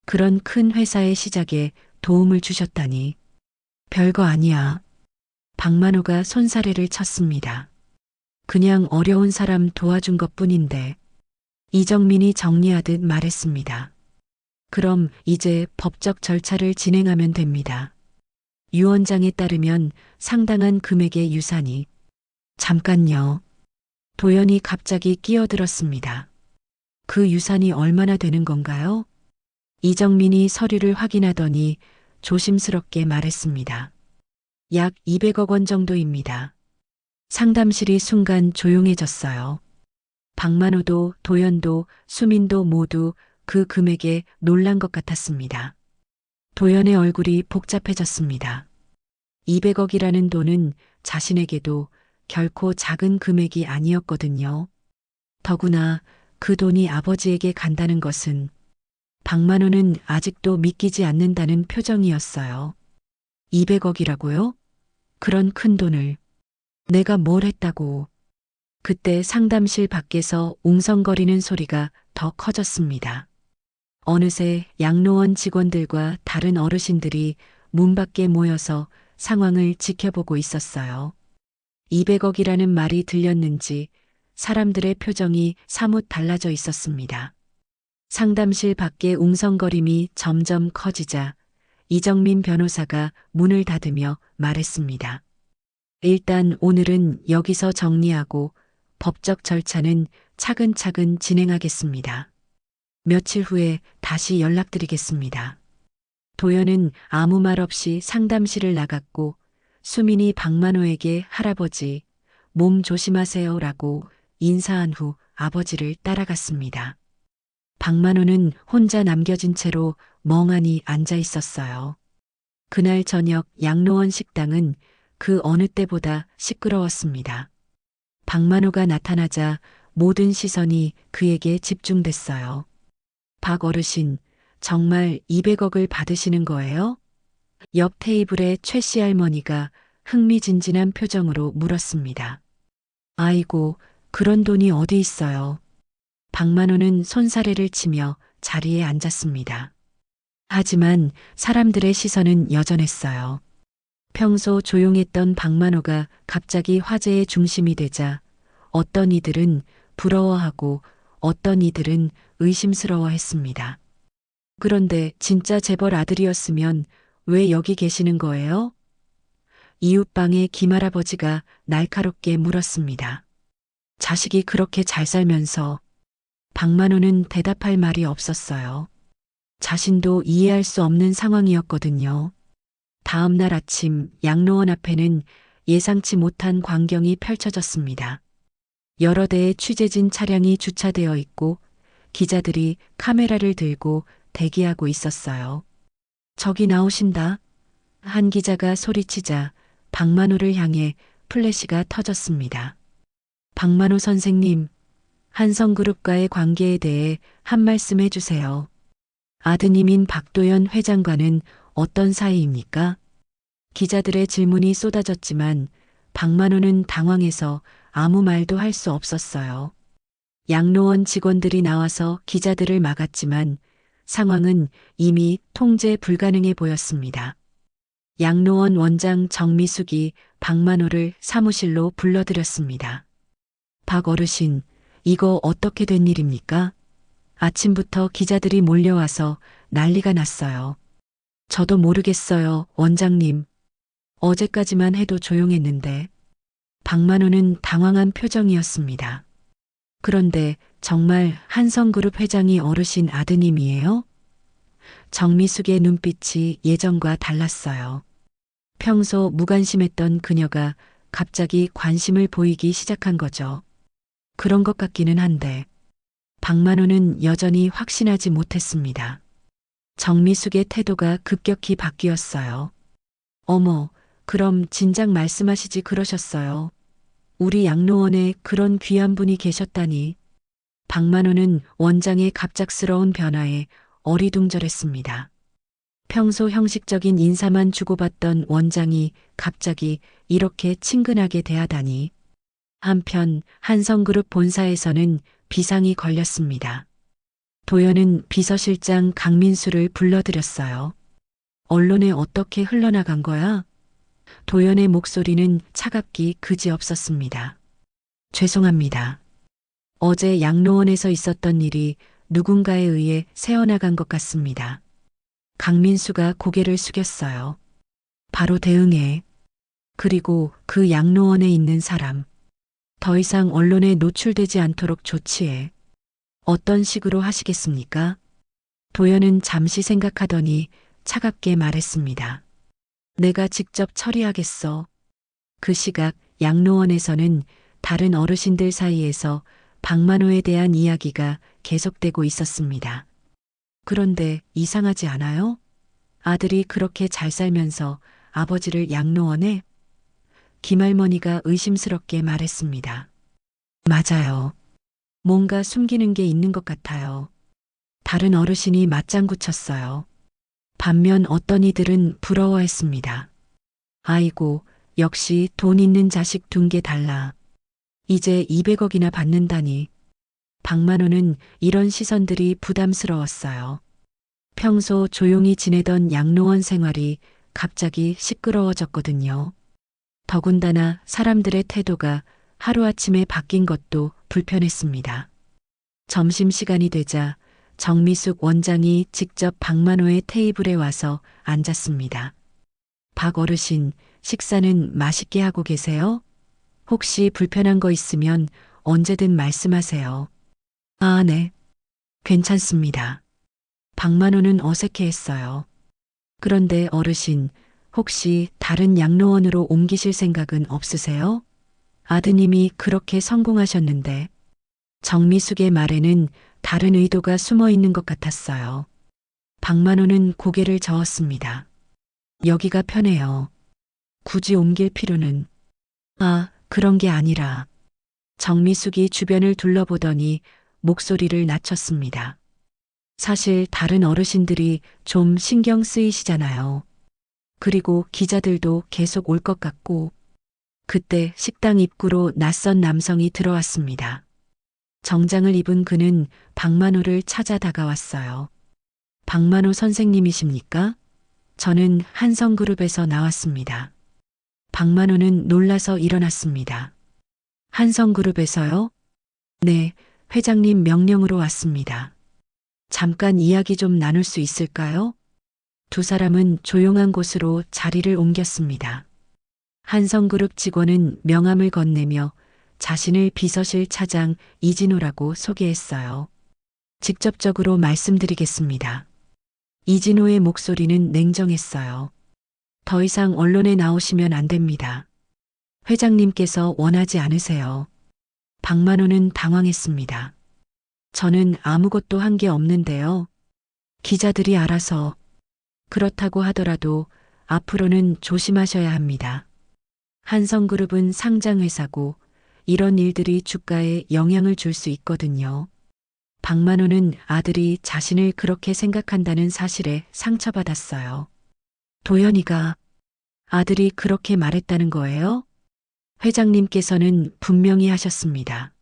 그런 큰 회사의 시작에 도움을 주셨다니. 별거 아니야. 박만호가 손사래를 쳤습니다. 그냥 어려운 사람 도와준 것뿐인데. 이정민이 정리하듯 말했습니다. 그럼 이제 법적 절차를 진행하면 됩니다. 유언장에 따르면 상당한 금액의 유산이. 잠깐요. 도연이 갑자기 끼어들었습니다. 그 유산이 얼마나 되는 건가요? 이정민이 서류를 확인하더니 조심스럽게 말했습니다. 약 200억 원 정도입니다. 상담실이 순간 조용해졌어요. 박만호도 도연도 수민도 모두 그 금액에 놀란 것 같았습니다. 도연의 얼굴이 복잡해졌습니다. 200억이라는 돈은 자신에게도 결코 작은 금액이 아니었거든요. 더구나 그 돈이 아버지에게 간다는 것은 박만호는 아직도 믿기지 않는다는 표정이었어요. 200억이라고요? 그런 큰 돈을 내가 뭘 했다고. 그때 상담실 밖에서 웅성거리는 소리가 더 커졌습니다. 어느새 양로원 직원들과 다른 어르신들이 문 밖에 모여서 상황을 지켜보고 있었어요. 200억이라는 말이 들렸는지 사람들의 표정이 사뭇 달라져 있었습니다. 상담실 밖의 웅성거림이 점점 커지자 이정민 변호사가 문을 닫으며 말했습니다. 일단 오늘은 여기서 정리하고 법적 절차는 차근차근 진행하겠습니다. 며칠 후에 다시 연락드리겠습니다. 도연은 아무 말 없이 상담실을 나갔고 수민이 박만호에게 할아버지, 몸 조심하세요라고 인사한 후 아버지를 따라갔습니다. 박만호는 혼자 남겨진 채로 멍하니 앉아 있었어요. 그날 저녁 양로원 식당은 그 어느 때보다 시끄러웠습니다. 박만호가 나타나자 모든 시선이 그에게 집중됐어요. 박 어르신, 정말 200억을 받으시는 거예요? 옆 테이블의 최 씨 할머니가 흥미진진한 표정으로 물었습니다. 아이고, 그런 돈이 어디 있어요. 박만호는 손사래를 치며 자리에 앉았습니다. 하지만 사람들의 시선은 여전했어요. 평소 조용했던 박만호가 갑자기 화제의 중심이 되자 어떤 이들은 부러워하고 어떤 이들은 의심스러워했습니다. 그런데 진짜 재벌 아들이었으면 왜 여기 계시는 거예요? 이웃방의 김할아버지가 날카롭게 물었습니다. 자식이 그렇게 잘 살면서. 박만호는 대답할 말이 없었어요. 자신도 이해할 수 없는 상황이었거든요. 다음 날 아침 양로원 앞에는 예상치 못한 광경이 펼쳐졌습니다. 여러 대의 취재진 차량이 주차되어 있고 기자들이 카메라를 들고 대기하고 있었어요. 저기 나오신다. 한 기자가 소리치자 박만호를 향해 플래시가 터졌습니다. 박만호 선생님, 한성그룹과의 관계에 대해 한 말씀 해주세요. 아드님인 박도연 회장과는 어떤 사이입니까? 기자들의 질문이 쏟아졌지만 박만호는 당황해서 아무 말도 할 수 없었어요. 양로원 직원들이 나와서 기자들을 막았지만 상황은 이미 통제 불가능해 보였습니다. 양로원 원장 정미숙이 박만호를 사무실로 불러들였습니다. 박 어르신, 이거 어떻게 된 일입니까? 아침부터 기자들이 몰려와서 난리가 났어요. 저도 모르겠어요, 원장님. 어제까지만 해도 조용했는데. 박만호는 당황한 표정이었습니다. 그런데 정말 한성그룹 회장이 어르신 아드님이에요? 정미숙의 눈빛이 예전과 달랐어요. 평소 무관심했던 그녀가 갑자기 관심을 보이기 시작한 거죠. 그런 것 같기는 한데 박만호는 여전히 확신하지 못했습니다. 정미숙의 태도가 급격히 바뀌었어요. 어머, 그럼 진작 말씀하시지 그러셨어요. 우리 양로원에 그런 귀한 분이 계셨다니. 박만호는 원장의 갑작스러운 변화에 어리둥절했습니다. 평소 형식적인 인사만 주고받던 원장이 갑자기 이렇게 친근하게 대하다니. 한편 한성그룹 본사에서는 비상이 걸렸습니다. 도연은 비서실장 강민수를 불러들였어요. 언론에 어떻게 흘러나간 거야? 도연의 목소리는 차갑기 그지없었습니다. 죄송합니다. 어제 양로원에서 있었던 일이 누군가에 의해 새어나간 것 같습니다. 강민수가 고개를 숙였어요. 바로 대응해. 그리고 그 양로원에 있는 사람. 더 이상 언론에 노출되지 않도록 조치해. 어떤 식으로 하시겠습니까? 도연은 잠시 생각하더니 차갑게 말했습니다. 내가 직접 처리하겠어. 그 시각 양로원에서는 다른 어르신들 사이에서 박만호에 대한 이야기가 계속되고 있었습니다. 그런데 이상하지 않아요? 아들이 그렇게 잘 살면서 아버지를 양로원에? 김할머니가 의심스럽게 말했습니다. 맞아요. 뭔가 숨기는 게 있는 것 같아요. 다른 어르신이 맞장구 쳤어요. 반면 어떤 이들은 부러워했습니다. 아이고, 역시 돈 있는 자식 둔 게 달라. 이제 200억이나 받는다니. 박만호는 이런 시선들이 부담스러웠어요. 평소 조용히 지내던 양로원 생활이 갑자기 시끄러워졌거든요. 더군다나 사람들의 태도가 하루아침에 바뀐 것도 불편했습니다. 점심시간이 되자 정미숙 원장이 직접 박만호의 테이블에 와서 앉았습니다. 박 어르신, 식사는 맛있게 하고 계세요? 혹시 불편한 거 있으면 언제든 말씀하세요. 아, 네. 괜찮습니다. 박만호는 어색해했어요. 그런데 어르신, 혹시 다른 양로원으로 옮기실 생각은 없으세요? 아드님이 그렇게 성공하셨는데. 정미숙의 말에는 다른 의도가 숨어 있는 것 같았어요. 박만호는 고개를 저었습니다. 여기가 편해요. 굳이 옮길 필요는. 아, 그런 게 아니라. 정미숙이 주변을 둘러보더니 목소리를 낮췄습니다. 사실 다른 어르신들이 좀 신경 쓰이시잖아요. 그리고 기자들도 계속 올 것 같고. 그때 식당 입구로 낯선 남성이 들어왔습니다. 정장을 입은 그는 박만호를 찾아 다가왔어요. 박만호 선생님이십니까? 저는 한성그룹에서 나왔습니다. 박만호는 놀라서 일어났습니다. 한성그룹에서요? 네, 회장님 명령으로 왔습니다. 잠깐 이야기 좀 나눌 수 있을까요? 두 사람은 조용한 곳으로 자리를 옮겼습니다. 한성그룹 직원은 명함을 건네며 자신을 비서실 차장 이진호라고 소개했어요. 직접적으로 말씀드리겠습니다. 이진호의 목소리는 냉정했어요. 더 이상 언론에 나오시면 안 됩니다. 회장님께서 원하지 않으세요. 박만호는 당황했습니다. 저는 아무것도 한 게 없는데요. 기자들이 알아서. 그렇다고 하더라도 앞으로는 조심하셔야 합니다. 한성그룹은 상장회사고 이런 일들이 주가에 영향을 줄 수 있거든요. 박만호는 아들이 자신을 그렇게 생각한다는 사실에 상처받았어요. 도연이가 아들이 그렇게 말했다는 거예요? 회장님께서는 분명히 하셨습니다.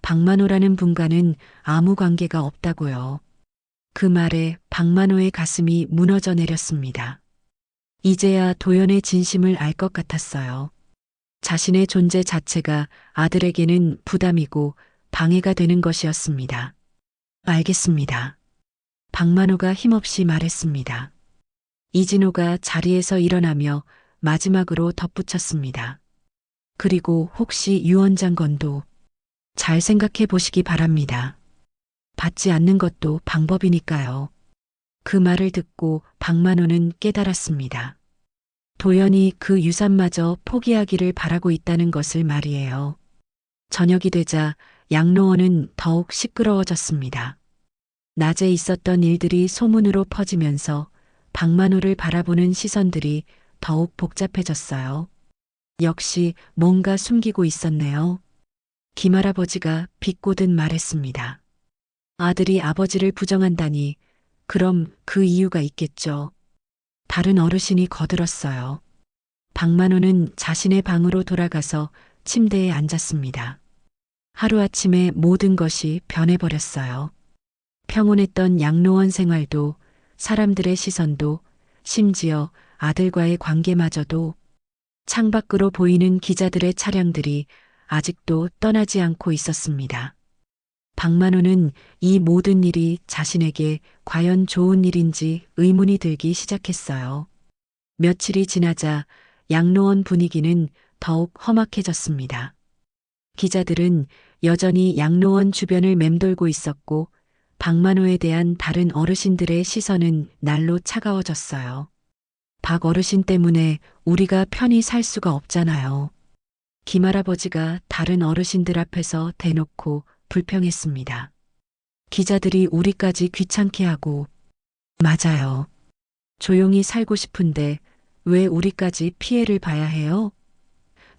박만호라는 분과는 아무 관계가 없다고요. 그 말에 박만호의 가슴이 무너져 내렸습니다. 이제야 도연의 진심을 알 것 같았어요. 자신의 존재 자체가 아들에게는 부담이고 방해가 되는 것이었습니다. 알겠습니다. 박만호가 힘없이 말했습니다. 이진호가 자리에서 일어나며 마지막으로 덧붙였습니다. 그리고 혹시 유 원장 건도 잘 생각해 보시기 바랍니다. 받지 않는 것도 방법이니까요. 그 말을 듣고 박만호는 깨달았습니다. 도연이 그 유산마저 포기하기를 바라고 있다는 것을 말이에요. 저녁이 되자 양로원은 더욱 시끄러워졌습니다. 낮에 있었던 일들이 소문으로 퍼지면서 박만호를 바라보는 시선들이 더욱 복잡해졌어요. 역시 뭔가 숨기고 있었네요. 김할아버지가 비꼬듯 말했습니다. 아들이 아버지를 부정한다니 그럼 그 이유가 있겠죠. 다른 어르신이 거들었어요. 박만호는 자신의 방으로 돌아가서 침대에 앉았습니다. 하루아침에 모든 것이 변해버렸어요. 평온했던 양로원 생활도 사람들의 시선도 심지어 아들과의 관계마저도 창밖으로 보이는 기자들의 차량들이 아직도 떠나지 않고 있었습니다. 박만호는 이 모든 일이 자신에게 과연 좋은 일인지 의문이 들기 시작했어요. 며칠이 지나자 양로원 분위기는 더욱 험악해졌습니다. 기자들은 여전히 양로원 주변을 맴돌고 있었고 박만호에 대한 다른 어르신들의 시선은 날로 차가워졌어요. 박 어르신 때문에 우리가 편히 살 수가 없잖아요. 김할아버지가 다른 어르신들 앞에서 대놓고 불평했습니다. 기자들이 우리까지 귀찮게 하고, 맞아요. 조용히 살고 싶은데 왜 우리까지 피해를 봐야 해요?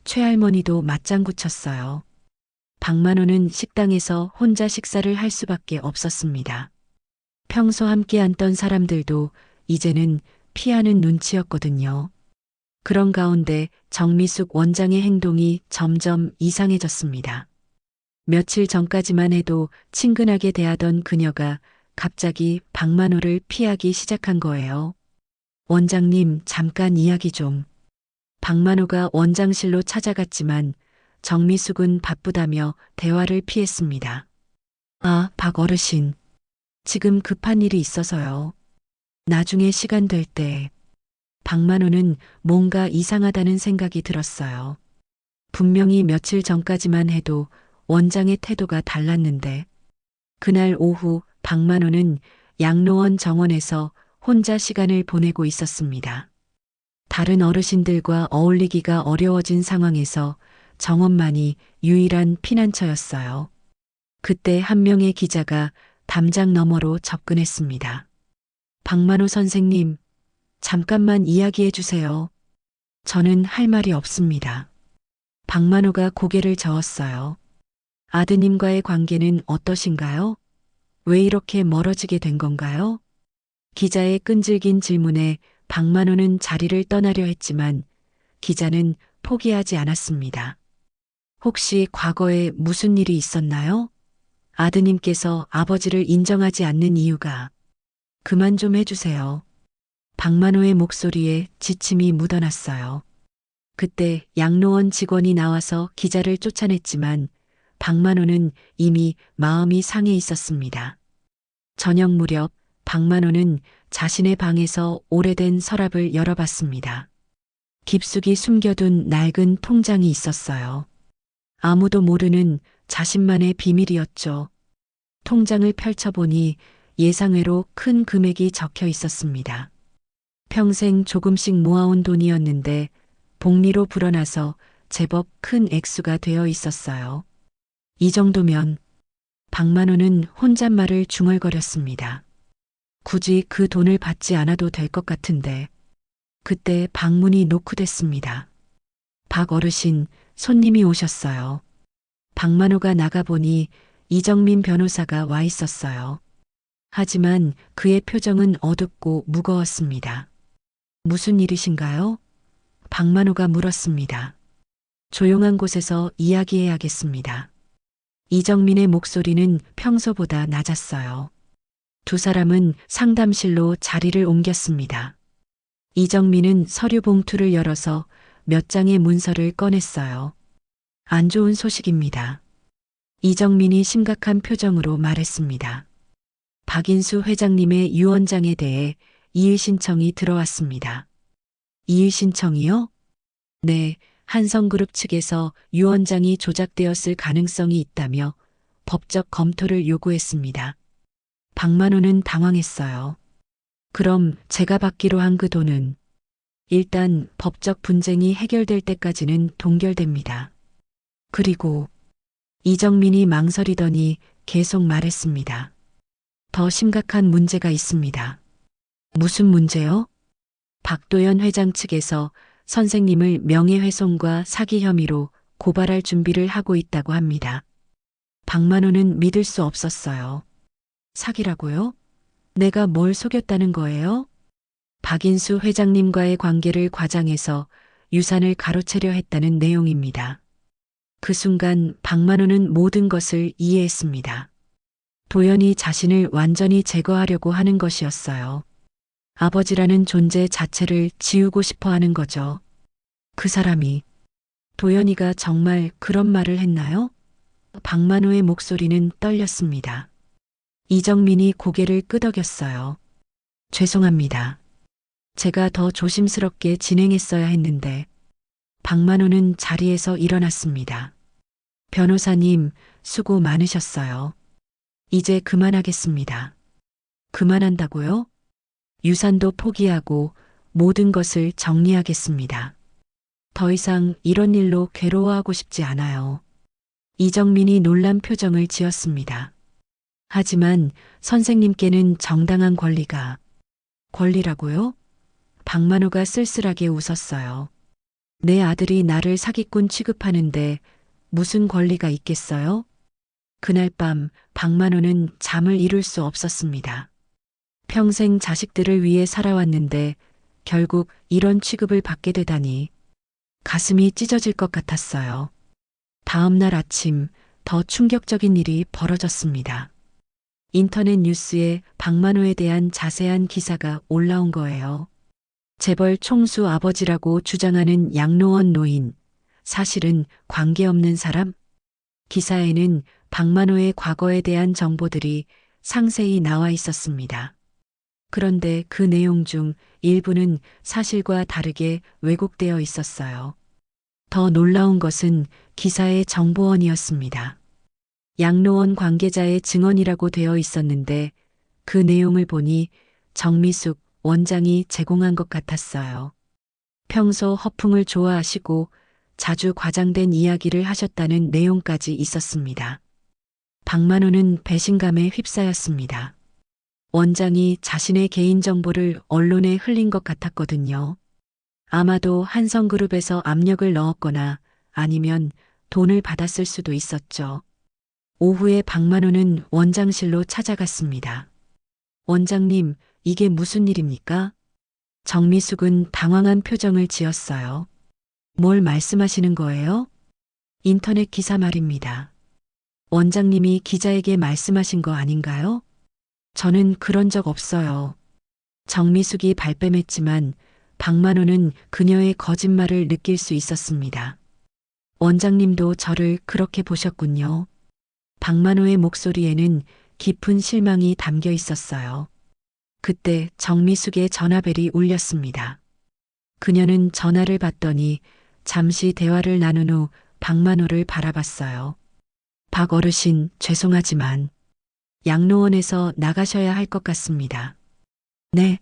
최할머니도 맞장구 쳤어요. 박만호는 식당에서 혼자 식사를 할 수밖에 없었습니다. 평소 함께 앉던 사람들도 이제는 피하는 눈치였거든요. 그런 가운데 정미숙 원장의 행동이 점점 이상해졌습니다. 며칠 전까지만 해도 친근하게 대하던 그녀가 갑자기 박만호를 피하기 시작한 거예요. 원장님, 잠깐 이야기 좀. 박만호가 원장실로 찾아갔지만 정미숙은 바쁘다며 대화를 피했습니다. 아, 박 어르신. 지금 급한 일이 있어서요. 나중에 시간 될 때. 박만호는 뭔가 이상하다는 생각이 들었어요. 분명히 며칠 전까지만 해도 원장의 태도가 달랐는데 그날 오후 박만호는 양로원 정원에서 혼자 시간을 보내고 있었습니다. 다른 어르신들과 어울리기가 어려워진 상황에서 정원만이 유일한 피난처였어요. 그때 한 명의 기자가 담장 너머로 접근했습니다. 박만호 선생님, 잠깐만 이야기해 주세요. 저는 할 말이 없습니다. 박만호가 고개를 저었어요. 아드님과의 관계는 어떠신가요? 왜 이렇게 멀어지게 된 건가요? 기자의 끈질긴 질문에 박만호는 자리를 떠나려 했지만 기자는 포기하지 않았습니다. 혹시 과거에 무슨 일이 있었나요? 아드님께서 아버지를 인정하지 않는 이유가 그만 좀 해주세요. 박만호의 목소리에 지침이 묻어났어요. 그때 양로원 직원이 나와서 기자를 쫓아냈지만 박만호는 이미 마음이 상해 있었습니다. 저녁 무렵 박만호는 자신의 방에서 오래된 서랍을 열어봤습니다. 깊숙이 숨겨둔 낡은 통장이 있었어요. 아무도 모르는 자신만의 비밀이었죠. 통장을 펼쳐보니 예상외로 큰 금액이 적혀 있었습니다. 평생 조금씩 모아온 돈이었는데 복리로 불어나서 제법 큰 액수가 되어 있었어요. 이 정도면 박만호는 혼잣말을 중얼거렸습니다. 굳이 그 돈을 받지 않아도 될 것 같은데 그때 방문이 노크됐습니다. 박 어르신, 손님이 오셨어요. 박만호가 나가보니 이정민 변호사가 와 있었어요. 하지만 그의 표정은 어둡고 무거웠습니다. 무슨 일이신가요? 박만호가 물었습니다. 조용한 곳에서 이야기해야겠습니다. 이정민의 목소리는 평소보다 낮았어요. 두 사람은 상담실로 자리를 옮겼습니다. 이정민은 서류 봉투를 열어서 몇 장의 문서를 꺼냈어요. 안 좋은 소식입니다. 이정민이 심각한 표정으로 말했습니다. 박인수 회장님의 유언장에 대해 이의 신청이 들어왔습니다. 이의 신청이요? 네, 한성그룹 측에서 유언장이 조작되었을 가능성이 있다며 법적 검토를 요구했습니다. 박만호는 당황했어요. 그럼 제가 받기로 한 그 돈은 일단 법적 분쟁이 해결될 때까지는 동결됩니다. 그리고 이정민이 망설이더니 계속 말했습니다. 더 심각한 문제가 있습니다. 무슨 문제요? 박도연 회장 측에서 선생님을 명예훼손과 사기 혐의로 고발할 준비를 하고 있다고 합니다. 박만호는 믿을 수 없었어요. 사기라고요? 내가 뭘 속였다는 거예요? 박인수 회장님과의 관계를 과장해서 유산을 가로채려 했다는 내용입니다. 그 순간 박만호는 모든 것을 이해했습니다. 도연이 자신을 완전히 제거하려고 하는 것이었어요. 아버지라는 존재 자체를 지우고 싶어 하는 거죠. 그 사람이 도연이가 정말 그런 말을 했나요? 박만호의 목소리는 떨렸습니다. 이정민이 고개를 끄덕였어요. 죄송합니다. 제가 더 조심스럽게 진행했어야 했는데. 박만호는 자리에서 일어났습니다. 변호사님, 수고 많으셨어요. 이제 그만하겠습니다. 그만한다고요? 유산도 포기하고 모든 것을 정리하겠습니다. 더 이상 이런 일로 괴로워하고 싶지 않아요. 이정민이 놀란 표정을 지었습니다. 하지만 선생님께는 정당한 권리라고요? 박만호가 쓸쓸하게 웃었어요. 내 아들이 나를 사기꾼 취급하는데 무슨 권리가 있겠어요? 그날 밤 박만호는 잠을 이룰 수 없었습니다. 평생 자식들을 위해 살아왔는데 결국 이런 취급을 받게 되다니 가슴이 찢어질 것 같았어요. 다음 날 아침 더 충격적인 일이 벌어졌습니다. 인터넷 뉴스에 박만호에 대한 자세한 기사가 올라온 거예요. 재벌 총수 아버지라고 주장하는 양로원 노인, 사실은 관계없는 사람? 기사에는 박만호의 과거에 대한 정보들이 상세히 나와 있었습니다. 그런데 그 내용 중 일부는 사실과 다르게 왜곡되어 있었어요. 더 놀라운 것은 기사의 정보원이었습니다. 양로원 관계자의 증언이라고 되어 있었는데 그 내용을 보니 정미숙 원장이 제공한 것 같았어요. 평소 허풍을 좋아하시고 자주 과장된 이야기를 하셨다는 내용까지 있었습니다. 박만호는 배신감에 휩싸였습니다. 원장이 자신의 개인정보를 언론에 흘린 것 같았거든요. 아마도 한성그룹에서 압력을 넣었거나 아니면 돈을 받았을 수도 있었죠. 오후에 박만호는 원장실로 찾아갔습니다. 원장님, 이게 무슨 일입니까? 정미숙은 당황한 표정을 지었어요. 뭘 말씀하시는 거예요? 인터넷 기사 말입니다. 원장님이 기자에게 말씀하신 거 아닌가요? 저는 그런 적 없어요. 정미숙이 발뺌했지만 박만호는 그녀의 거짓말을 느낄 수 있었습니다. 원장님도 저를 그렇게 보셨군요. 박만호의 목소리에는 깊은 실망이 담겨 있었어요. 그때 정미숙의 전화벨이 울렸습니다. 그녀는 전화를 받더니 잠시 대화를 나눈 후 박만호를 바라봤어요. 박 어르신, 죄송하지만 양로원에서 나가셔야 할 것 같습니다. 네.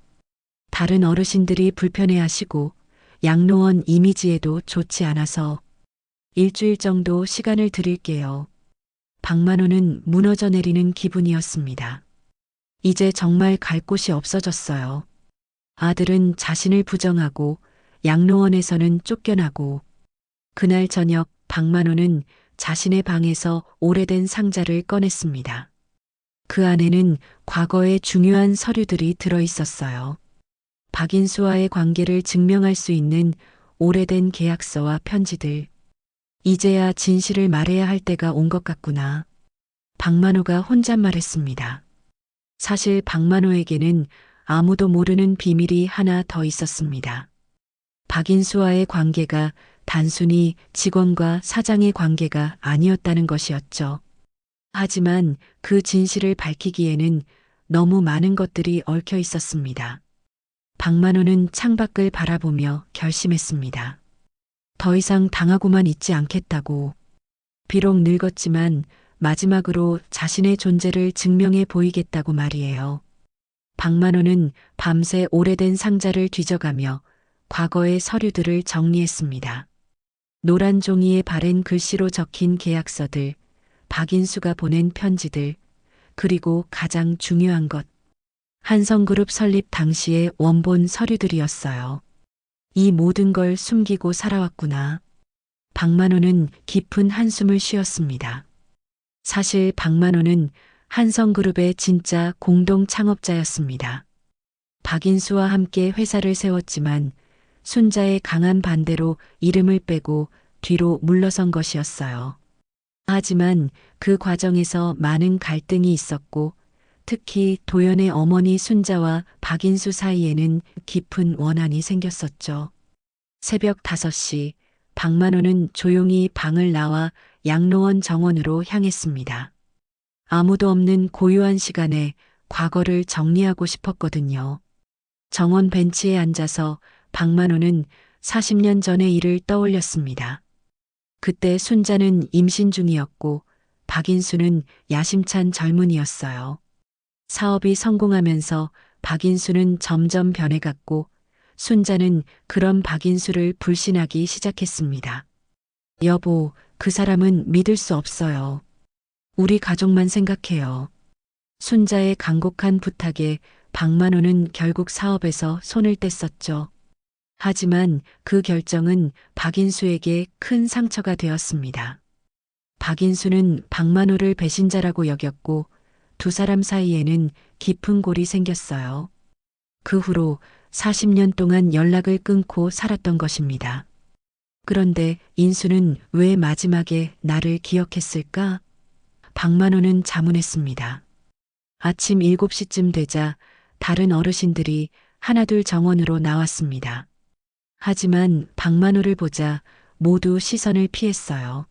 다른 어르신들이 불편해하시고 양로원 이미지에도 좋지 않아서 일주일 정도 시간을 드릴게요. 박만호는 무너져 내리는 기분이었습니다. 이제 정말 갈 곳이 없어졌어요. 아들은 자신을 부정하고 양로원에서는 쫓겨나고 그날 저녁 박만호는 자신의 방에서 오래된 상자를 꺼냈습니다. 그 안에는 과거의 중요한 서류들이 들어 있었어요. 박인수와의 관계를 증명할 수 있는 오래된 계약서와 편지들. 이제야 진실을 말해야 할 때가 온 것 같구나. 박만호가 혼잣말했습니다. 사실 박만호에게는 아무도 모르는 비밀이 하나 더 있었습니다. 박인수와의 관계가 단순히 직원과 사장의 관계가 아니었다는 것이었죠. 하지만 그 진실을 밝히기에는 너무 많은 것들이 얽혀 있었습니다. 박만호는 창밖을 바라보며 결심했습니다. 더 이상 당하고만 있지 않겠다고. 비록 늙었지만 마지막으로 자신의 존재를 증명해 보이겠다고 말이에요. 박만호는 밤새 오래된 상자를 뒤져가며 과거의 서류들을 정리했습니다. 노란 종이에 바랜 글씨로 적힌 계약서들, 박인수가 보낸 편지들, 그리고 가장 중요한 것, 한성그룹 설립 당시의 원본 서류들이었어요. 이 모든 걸 숨기고 살아왔구나. 박만호는 깊은 한숨을 쉬었습니다. 사실 박만호는 한성그룹의 진짜 공동 창업자였습니다. 박인수와 함께 회사를 세웠지만 순자의 강한 반대로 이름을 빼고 뒤로 물러선 것이었어요. 하지만 그 과정에서 많은 갈등이 있었고 특히 도연의 어머니 순자와 박인수 사이에는 깊은 원한이 생겼었죠. 새벽 5시 박만호는 조용히 방을 나와 양로원 정원으로 향했습니다. 아무도 없는 고요한 시간에 과거를 정리하고 싶었거든요. 정원 벤치에 앉아서 박만호는 40년 전의 일을 떠올렸습니다. 그때 순자는 임신 중이었고 박인수는 야심찬 젊은이였어요. 사업이 성공하면서 박인수는 점점 변해갔고 순자는 그런 박인수를 불신하기 시작했습니다. 여보, 그 사람은 믿을 수 없어요. 우리 가족만 생각해요. 순자의 간곡한 부탁에 박만호는 결국 사업에서 손을 뗐었죠. 하지만 그 결정은 박인수에게 큰 상처가 되었습니다. 박인수는 박만호를 배신자라고 여겼고 두 사람 사이에는 깊은 골이 생겼어요. 그 후로 40년 동안 연락을 끊고 살았던 것입니다. 그런데 인수는 왜 마지막에 나를 기억했을까? 박만호는 자문했습니다. 아침 7시쯤 되자 다른 어르신들이 하나둘 정원으로 나왔습니다. 하지만 박만호를 보자 모두 시선을 피했어요.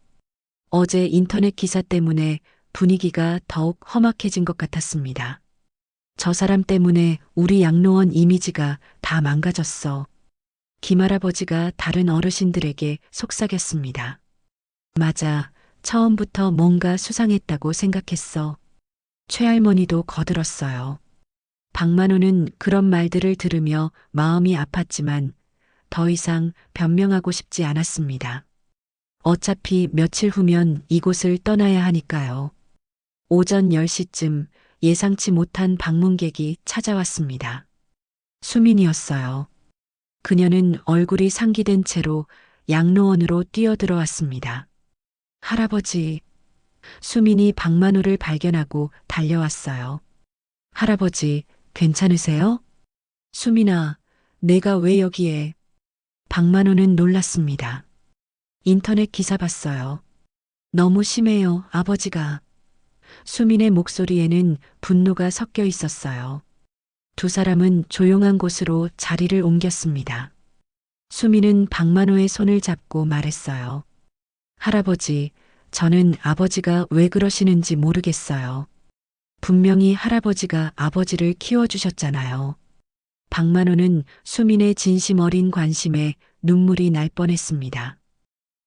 어제 인터넷 기사 때문에 분위기가 더욱 험악해진 것 같았습니다. 저 사람 때문에 우리 양로원 이미지가 다 망가졌어. 김할아버지가 다른 어르신들에게 속삭였습니다. 맞아. 처음부터 뭔가 수상했다고 생각했어. 최할머니도 거들었어요. 박만호는 그런 말들을 들으며 마음이 아팠지만 더 이상 변명하고 싶지 않았습니다. 어차피 며칠 후면 이곳을 떠나야 하니까요. 오전 10시쯤 예상치 못한 방문객이 찾아왔습니다. 수민이었어요. 그녀는 얼굴이 상기된 채로 양로원으로 뛰어들어왔습니다. 할아버지. 수민이 박만호를 발견하고 달려왔어요. 할아버지, 괜찮으세요? 수민아, 내가 왜 여기에? 박만호는 놀랐습니다. 인터넷 기사 봤어요. 너무 심해요, 아버지가. 수민의 목소리에는 분노가 섞여 있었어요. 두 사람은 조용한 곳으로 자리를 옮겼습니다. 수민은 박만호의 손을 잡고 말했어요. 할아버지, 저는 아버지가 왜 그러시는지 모르겠어요. 분명히 할아버지가 아버지를 키워주셨잖아요. 박만호는 수민의 진심 어린 관심에 눈물이 날 뻔했습니다.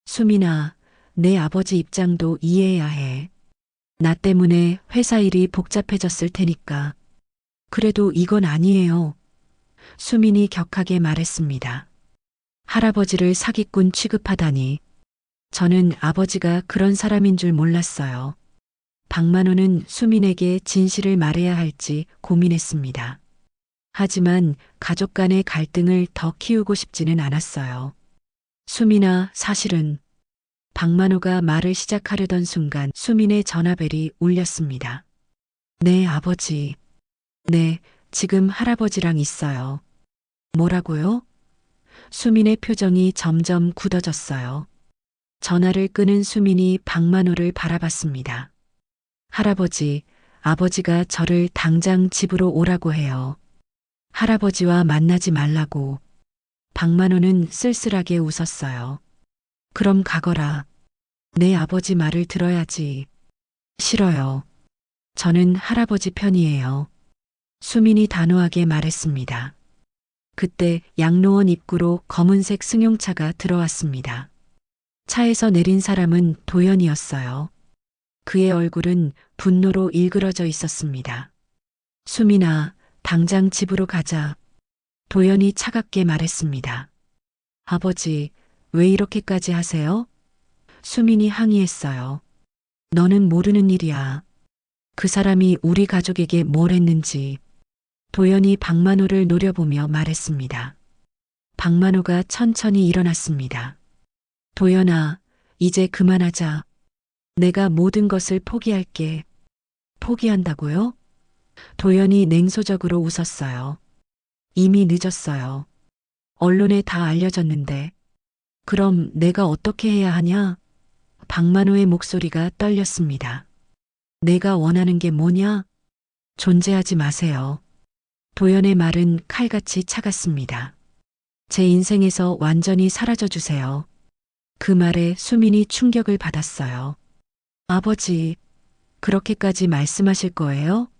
수민아, 내 아버지 입장도 이해해야 해. 나 때문에 회사 일이 복잡해졌을 테니까. 그래도 이건 아니에요. 수민이 격하게 말했습니다. 할아버지를 사기꾼 취급하다니. 저는 아버지가 그런 사람인 줄 몰랐어요. 박만호는 수민에게 진실을 말해야 할지 고민했습니다. 하지만 가족 간의 갈등을 더 키우고 싶지는 않았어요. 수민아, 사실은. 박만호가 말을 시작하려던 순간 수민의 전화벨이 울렸습니다. 네, 아버지. 네, 지금 할아버지랑 있어요. 뭐라고요? 수민의 표정이 점점 굳어졌어요. 전화를 끊은 수민이 박만호를 바라봤습니다. 할아버지, 아버지가 저를 당장 집으로 오라고 해요. 할아버지와 만나지 말라고. 박만호는 쓸쓸하게 웃었어요. 그럼 가거라. 내 아버지 말을 들어야지. 싫어요. 저는 할아버지 편이에요. 수민이 단호하게 말했습니다. 그때 양로원 입구로 검은색 승용차가 들어왔습니다. 차에서 내린 사람은 도연이었어요. 그의 얼굴은 분노로 일그러져 있었습니다. 수민아, 당장 집으로 가자. 도연이 차갑게 말했습니다. 아버지, 왜 이렇게까지 하세요? 수민이 항의했어요. 너는 모르는 일이야. 그 사람이 우리 가족에게 뭘 했는지. 도연이 박만호를 노려보며 말했습니다. 박만호가 천천히 일어났습니다. 도연아, 이제 그만하자. 내가 모든 것을 포기할게. 포기한다고요? 도연이 냉소적으로 웃었어요. 이미 늦었어요. 언론에 다 알려졌는데. 그럼 내가 어떻게 해야 하냐? 박만호의 목소리가 떨렸습니다. 내가 원하는 게 뭐냐? 존재하지 마세요. 도연의 말은 칼같이 차갔습니다. 제 인생에서 완전히 사라져 주세요. 그 말에 수민이 충격을 받았어요. 아버지, 그렇게까지 말씀하실 거예요?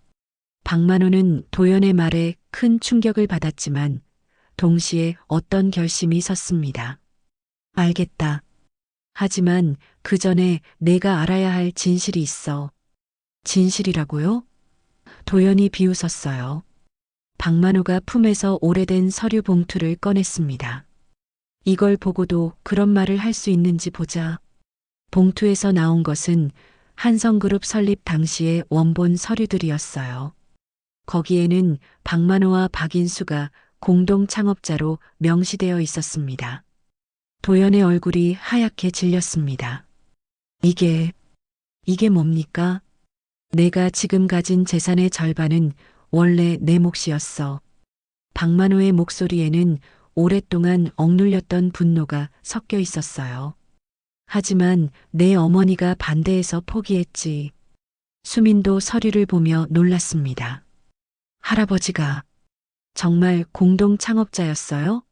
박만호는 도연의 말에 큰 충격을 받았지만 동시에 어떤 결심이 섰습니다. 알겠다. 하지만 그 전에 내가 알아야 할 진실이 있어. 진실이라고요? 도연이 비웃었어요. 박만호가 품에서 오래된 서류 봉투를 꺼냈습니다. 이걸 보고도 그런 말을 할 수 있는지 보자. 봉투에서 나온 것은 한성그룹 설립 당시의 원본 서류들이었어요. 거기에는 박만호와 박인수가 공동 창업자로 명시되어 있었습니다. 도연의 얼굴이 하얗게 질렸습니다. 이게 뭡니까? 내가 지금 가진 재산의 절반은 원래 내 몫이었어. 박만호의 목소리에는 오랫동안 억눌렸던 분노가 섞여 있었어요. 하지만 내 어머니가 반대해서 포기했지. 수민도 서류를 보며 놀랐습니다. 할아버지가 정말 공동 창업자였어요?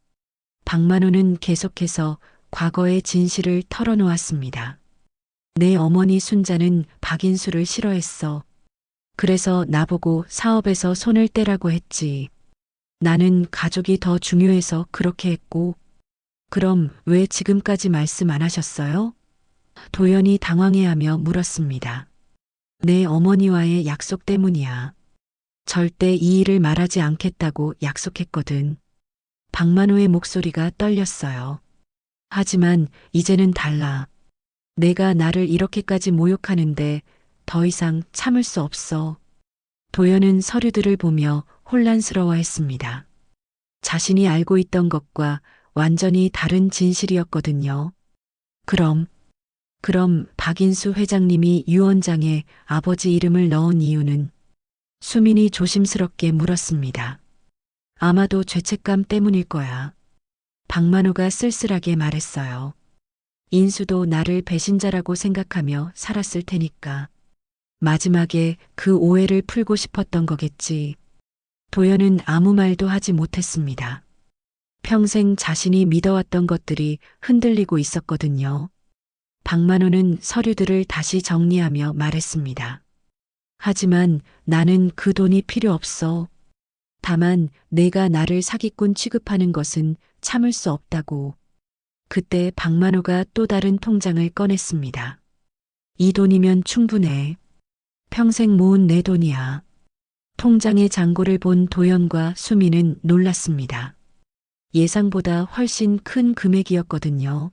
박만호는 계속해서 과거의 진실을 털어놓았습니다. 내 어머니 순자는 박인수를 싫어했어. 그래서 나보고 사업에서 손을 떼라고 했지. 나는 가족이 더 중요해서 그렇게 했고, 그럼 왜 지금까지 말씀 안 하셨어요? 도연이 당황해하며 물었습니다. 내 어머니와의 약속 때문이야. 절대 이 일을 말하지 않겠다고 약속했거든. 박만호의 목소리가 떨렸어요. 하지만 이제는 달라. 내가 나를 이렇게까지 모욕하는데 더 이상 참을 수 없어. 도연은 서류들을 보며 혼란스러워했습니다. 자신이 알고 있던 것과 완전히 다른 진실이었거든요. 그럼 박인수 회장님이 유원장에 아버지 이름을 넣은 이유는? 수민이 조심스럽게 물었습니다. 아마도 죄책감 때문일 거야. 박만호가 쓸쓸하게 말했어요. 인수도 나를 배신자라고 생각하며 살았을 테니까. 마지막에 그 오해를 풀고 싶었던 거겠지. 도연은 아무 말도 하지 못했습니다. 평생 자신이 믿어왔던 것들이 흔들리고 있었거든요. 박만호는 서류들을 다시 정리하며 말했습니다. 하지만 나는 그 돈이 필요 없어. 다만 내가 나를 사기꾼 취급하는 것은 참을 수 없다고. 그때 박만호가 또 다른 통장을 꺼냈습니다. 이 돈이면 충분해. 평생 모은 내 돈이야. 통장의 잔고를 본 도연과 수미는 놀랐습니다. 예상보다 훨씬 큰 금액이었거든요.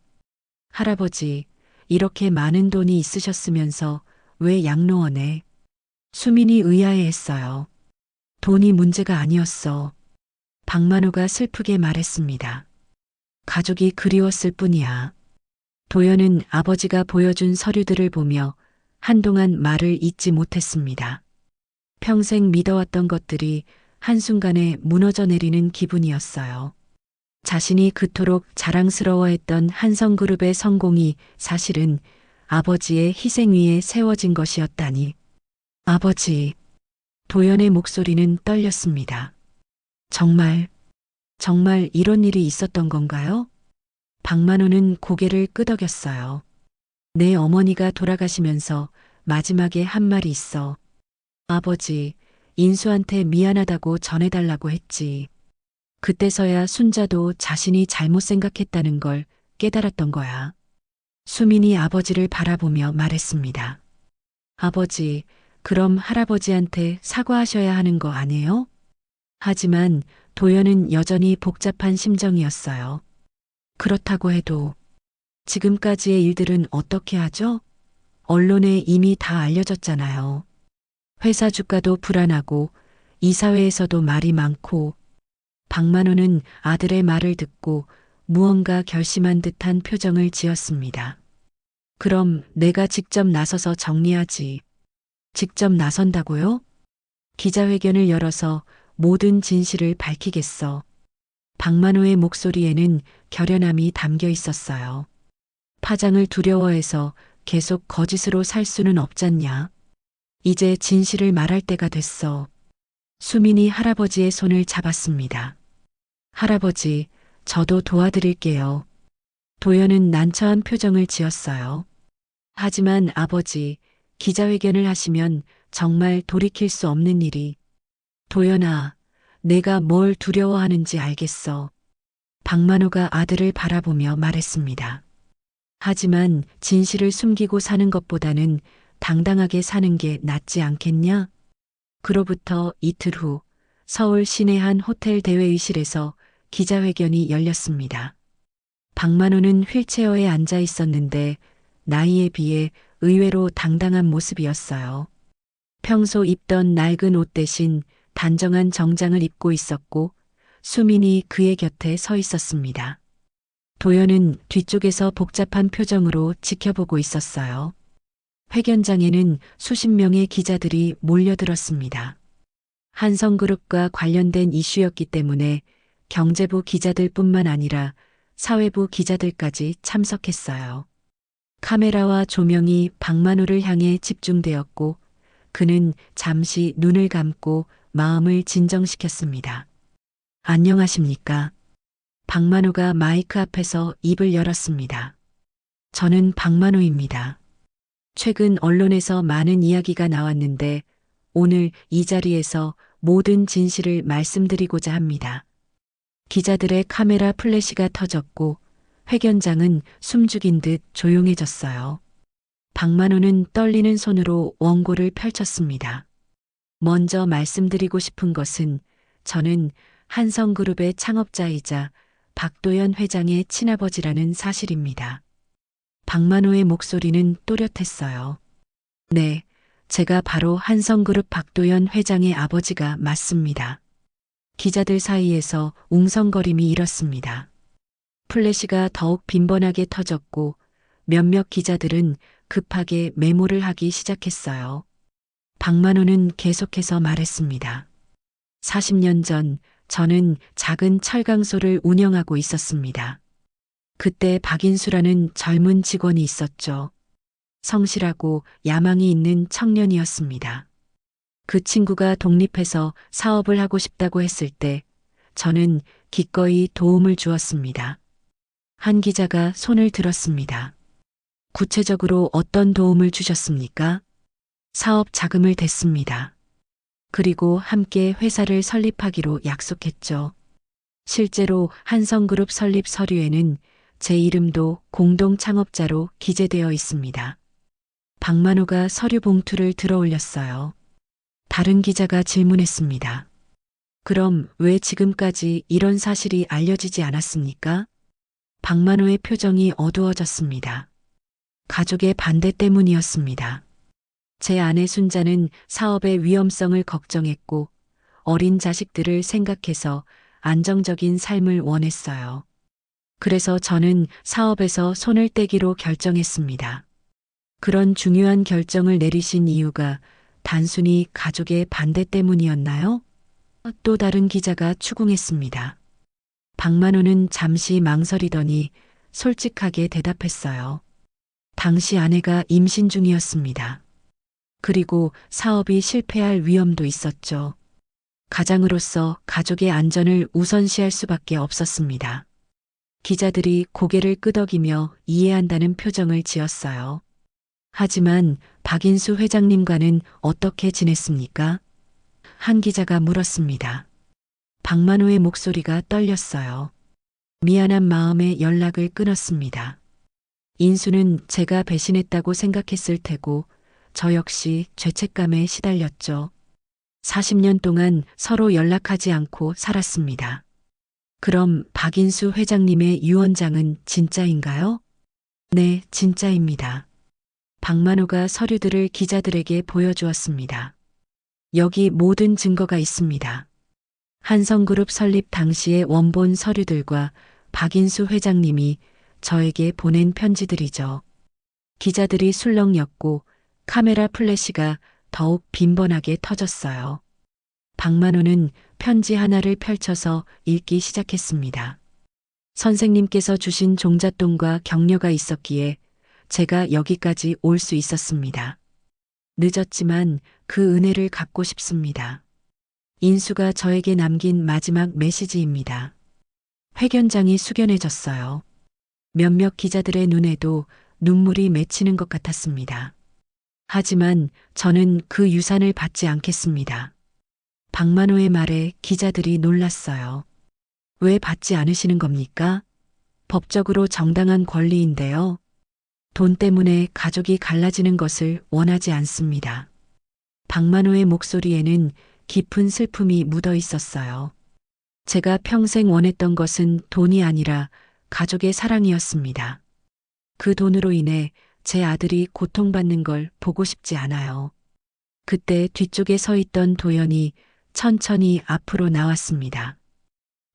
할아버지, 이렇게 많은 돈이 있으셨으면서 왜 양로원에? 수민이 의아해했어요. 돈이 문제가 아니었어. 박만호가 슬프게 말했습니다. 가족이 그리웠을 뿐이야. 도연은 아버지가 보여준 서류들을 보며 한동안 말을 잇지 못했습니다. 평생 믿어왔던 것들이 한순간에 무너져 내리는 기분이었어요. 자신이 그토록 자랑스러워했던 한성그룹의 성공이 사실은 아버지의 희생 위에 세워진 것이었다니. 아버지, 도연의 목소리는 떨렸습니다. 정말 이런 일이 있었던 건가요? 박만호는 고개를 끄덕였어요. 내 어머니가 돌아가시면서 마지막에 한 말이 있어. 아버지, 인수한테 미안하다고 전해달라고 했지. 그때서야 순자도 자신이 잘못 생각했다는 걸 깨달았던 거야. 수민이 아버지를 바라보며 말했습니다. 아버지, 그럼 할아버지한테 사과하셔야 하는 거 아니에요? 하지만 도연은 여전히 복잡한 심정이었어요. 그렇다고 해도 지금까지의 일들은 어떻게 하죠? 언론에 이미 다 알려졌잖아요. 회사 주가도 불안하고 이사회에서도 말이 많고. 박만호는 아들의 말을 듣고 무언가 결심한 듯한 표정을 지었습니다. 그럼 내가 직접 나서서 정리하지. 직접 나선다고요? 기자회견을 열어서 모든 진실을 밝히겠어. 박만호의 목소리에는 결연함이 담겨 있었어요. 파장을 두려워해서 계속 거짓으로 살 수는 없잖냐. 이제 진실을 말할 때가 됐어. 수민이 할아버지의 손을 잡았습니다. 할아버지, 저도 도와드릴게요. 도연은 난처한 표정을 지었어요. 하지만 아버지, 기자회견을 하시면 정말 돌이킬 수 없는 일이. 도연아, 내가 뭘 두려워하는지 알겠어. 박만호가 아들을 바라보며 말했습니다. 하지만 진실을 숨기고 사는 것보다는 당당하게 사는 게 낫지 않겠냐? 그로부터 이틀 후 서울 시내 한 호텔 대회의실에서 기자회견이 열렸습니다. 박만호는 휠체어에 앉아 있었는데 나이에 비해 의외로 당당한 모습이었어요. 평소 입던 낡은 옷 대신 단정한 정장을 입고 있었고 수민이 그의 곁에 서 있었습니다. 도연은 뒤쪽에서 복잡한 표정으로 지켜보고 있었어요. 회견장에는 수십 명의 기자들이 몰려들었습니다. 한성그룹과 관련된 이슈였기 때문에 경제부 기자들뿐만 아니라 사회부 기자들까지 참석했어요. 카메라와 조명이 박만호를 향해 집중되었고 그는 잠시 눈을 감고 마음을 진정시켰습니다. 안녕하십니까? 박만호가 마이크 앞에서 입을 열었습니다. 저는 박만호입니다. 최근 언론에서 많은 이야기가 나왔는데 오늘 이 자리에서 모든 진실을 말씀드리고자 합니다. 기자들의 카메라 플래시가 터졌고 회견장은 숨죽인 듯 조용해졌어요. 박만호는 떨리는 손으로 원고를 펼쳤습니다. 먼저 말씀드리고 싶은 것은 저는 한성그룹의 창업자이자 박도연 회장의 친아버지라는 사실입니다. 박만호의 목소리는 또렷했어요. 네, 제가 바로 한성그룹 박도연 회장의 아버지가 맞습니다. 기자들 사이에서 웅성거림이 일었습니다. 플래시가 더욱 빈번하게 터졌고 몇몇 기자들은 급하게 메모를 하기 시작했어요. 박만호는 계속해서 말했습니다. 40년 전 저는 작은 철강소를 운영하고 있었습니다. 그때 박인수라는 젊은 직원이 있었죠. 성실하고 야망이 있는 청년이었습니다. 그 친구가 독립해서 사업을 하고 싶다고 했을 때 저는 기꺼이 도움을 주었습니다. 한 기자가 손을 들었습니다. 구체적으로 어떤 도움을 주셨습니까? 사업 자금을 댔습니다. 그리고 함께 회사를 설립하기로 약속했죠. 실제로 한성그룹 설립 서류에는 제 이름도 공동 창업자로 기재되어 있습니다. 박만호가 서류 봉투를 들어 올렸어요. 다른 기자가 질문했습니다. 그럼 왜 지금까지 이런 사실이 알려지지 않았습니까? 박만호의 표정이 어두워졌습니다. 가족의 반대 때문이었습니다. 제 아내 순자는 사업의 위험성을 걱정했고 어린 자식들을 생각해서 안정적인 삶을 원했어요. 그래서 저는 사업에서 손을 떼기로 결정했습니다. 그런 중요한 결정을 내리신 이유가 단순히 가족의 반대 때문이었나요? 또 다른 기자가 추궁했습니다. 박만호는 잠시 망설이더니 솔직하게 대답했어요. 당시 아내가 임신 중이었습니다. 그리고 사업이 실패할 위험도 있었죠. 가장으로서 가족의 안전을 우선시할 수밖에 없었습니다. 기자들이 고개를 끄덕이며 이해한다는 표정을 지었어요. 하지만 박인수 회장님과는 어떻게 지냈습니까? 한 기자가 물었습니다. 박만호의 목소리가 떨렸어요. 미안한 마음에 연락을 끊었습니다. 인수는 제가 배신했다고 생각했을 테고 저 역시 죄책감에 시달렸죠. 40년 동안 서로 연락하지 않고 살았습니다. 그럼 박인수 회장님의 유언장은 진짜인가요? 네, 진짜입니다. 박만호가 서류들을 기자들에게 보여주었습니다. 여기 모든 증거가 있습니다. 한성그룹 설립 당시의 원본 서류들과 박인수 회장님이 저에게 보낸 편지들이죠. 기자들이 술렁였고 카메라 플래시가 더욱 빈번하게 터졌어요. 박만호는 편지 하나를 펼쳐서 읽기 시작했습니다. 선생님께서 주신 종잣돈과 격려가 있었기에 제가 여기까지 올 수 있었습니다. 늦었지만 그 은혜를 갚고 싶습니다. 인수가 저에게 남긴 마지막 메시지입니다. 회견장이 숙연해졌어요. 몇몇 기자들의 눈에도 눈물이 맺히는 것 같았습니다. 하지만 저는 그 유산을 받지 않겠습니다. 박만호의 말에 기자들이 놀랐어요. 왜 받지 않으시는 겁니까? 법적으로 정당한 권리인데요. 돈 때문에 가족이 갈라지는 것을 원하지 않습니다. 박만호의 목소리에는 깊은 슬픔이 묻어 있었어요. 제가 평생 원했던 것은 돈이 아니라 가족의 사랑이었습니다. 그 돈으로 인해 제 아들이 고통받는 걸 보고 싶지 않아요. 그때 뒤쪽에 서 있던 도연이 천천히 앞으로 나왔습니다.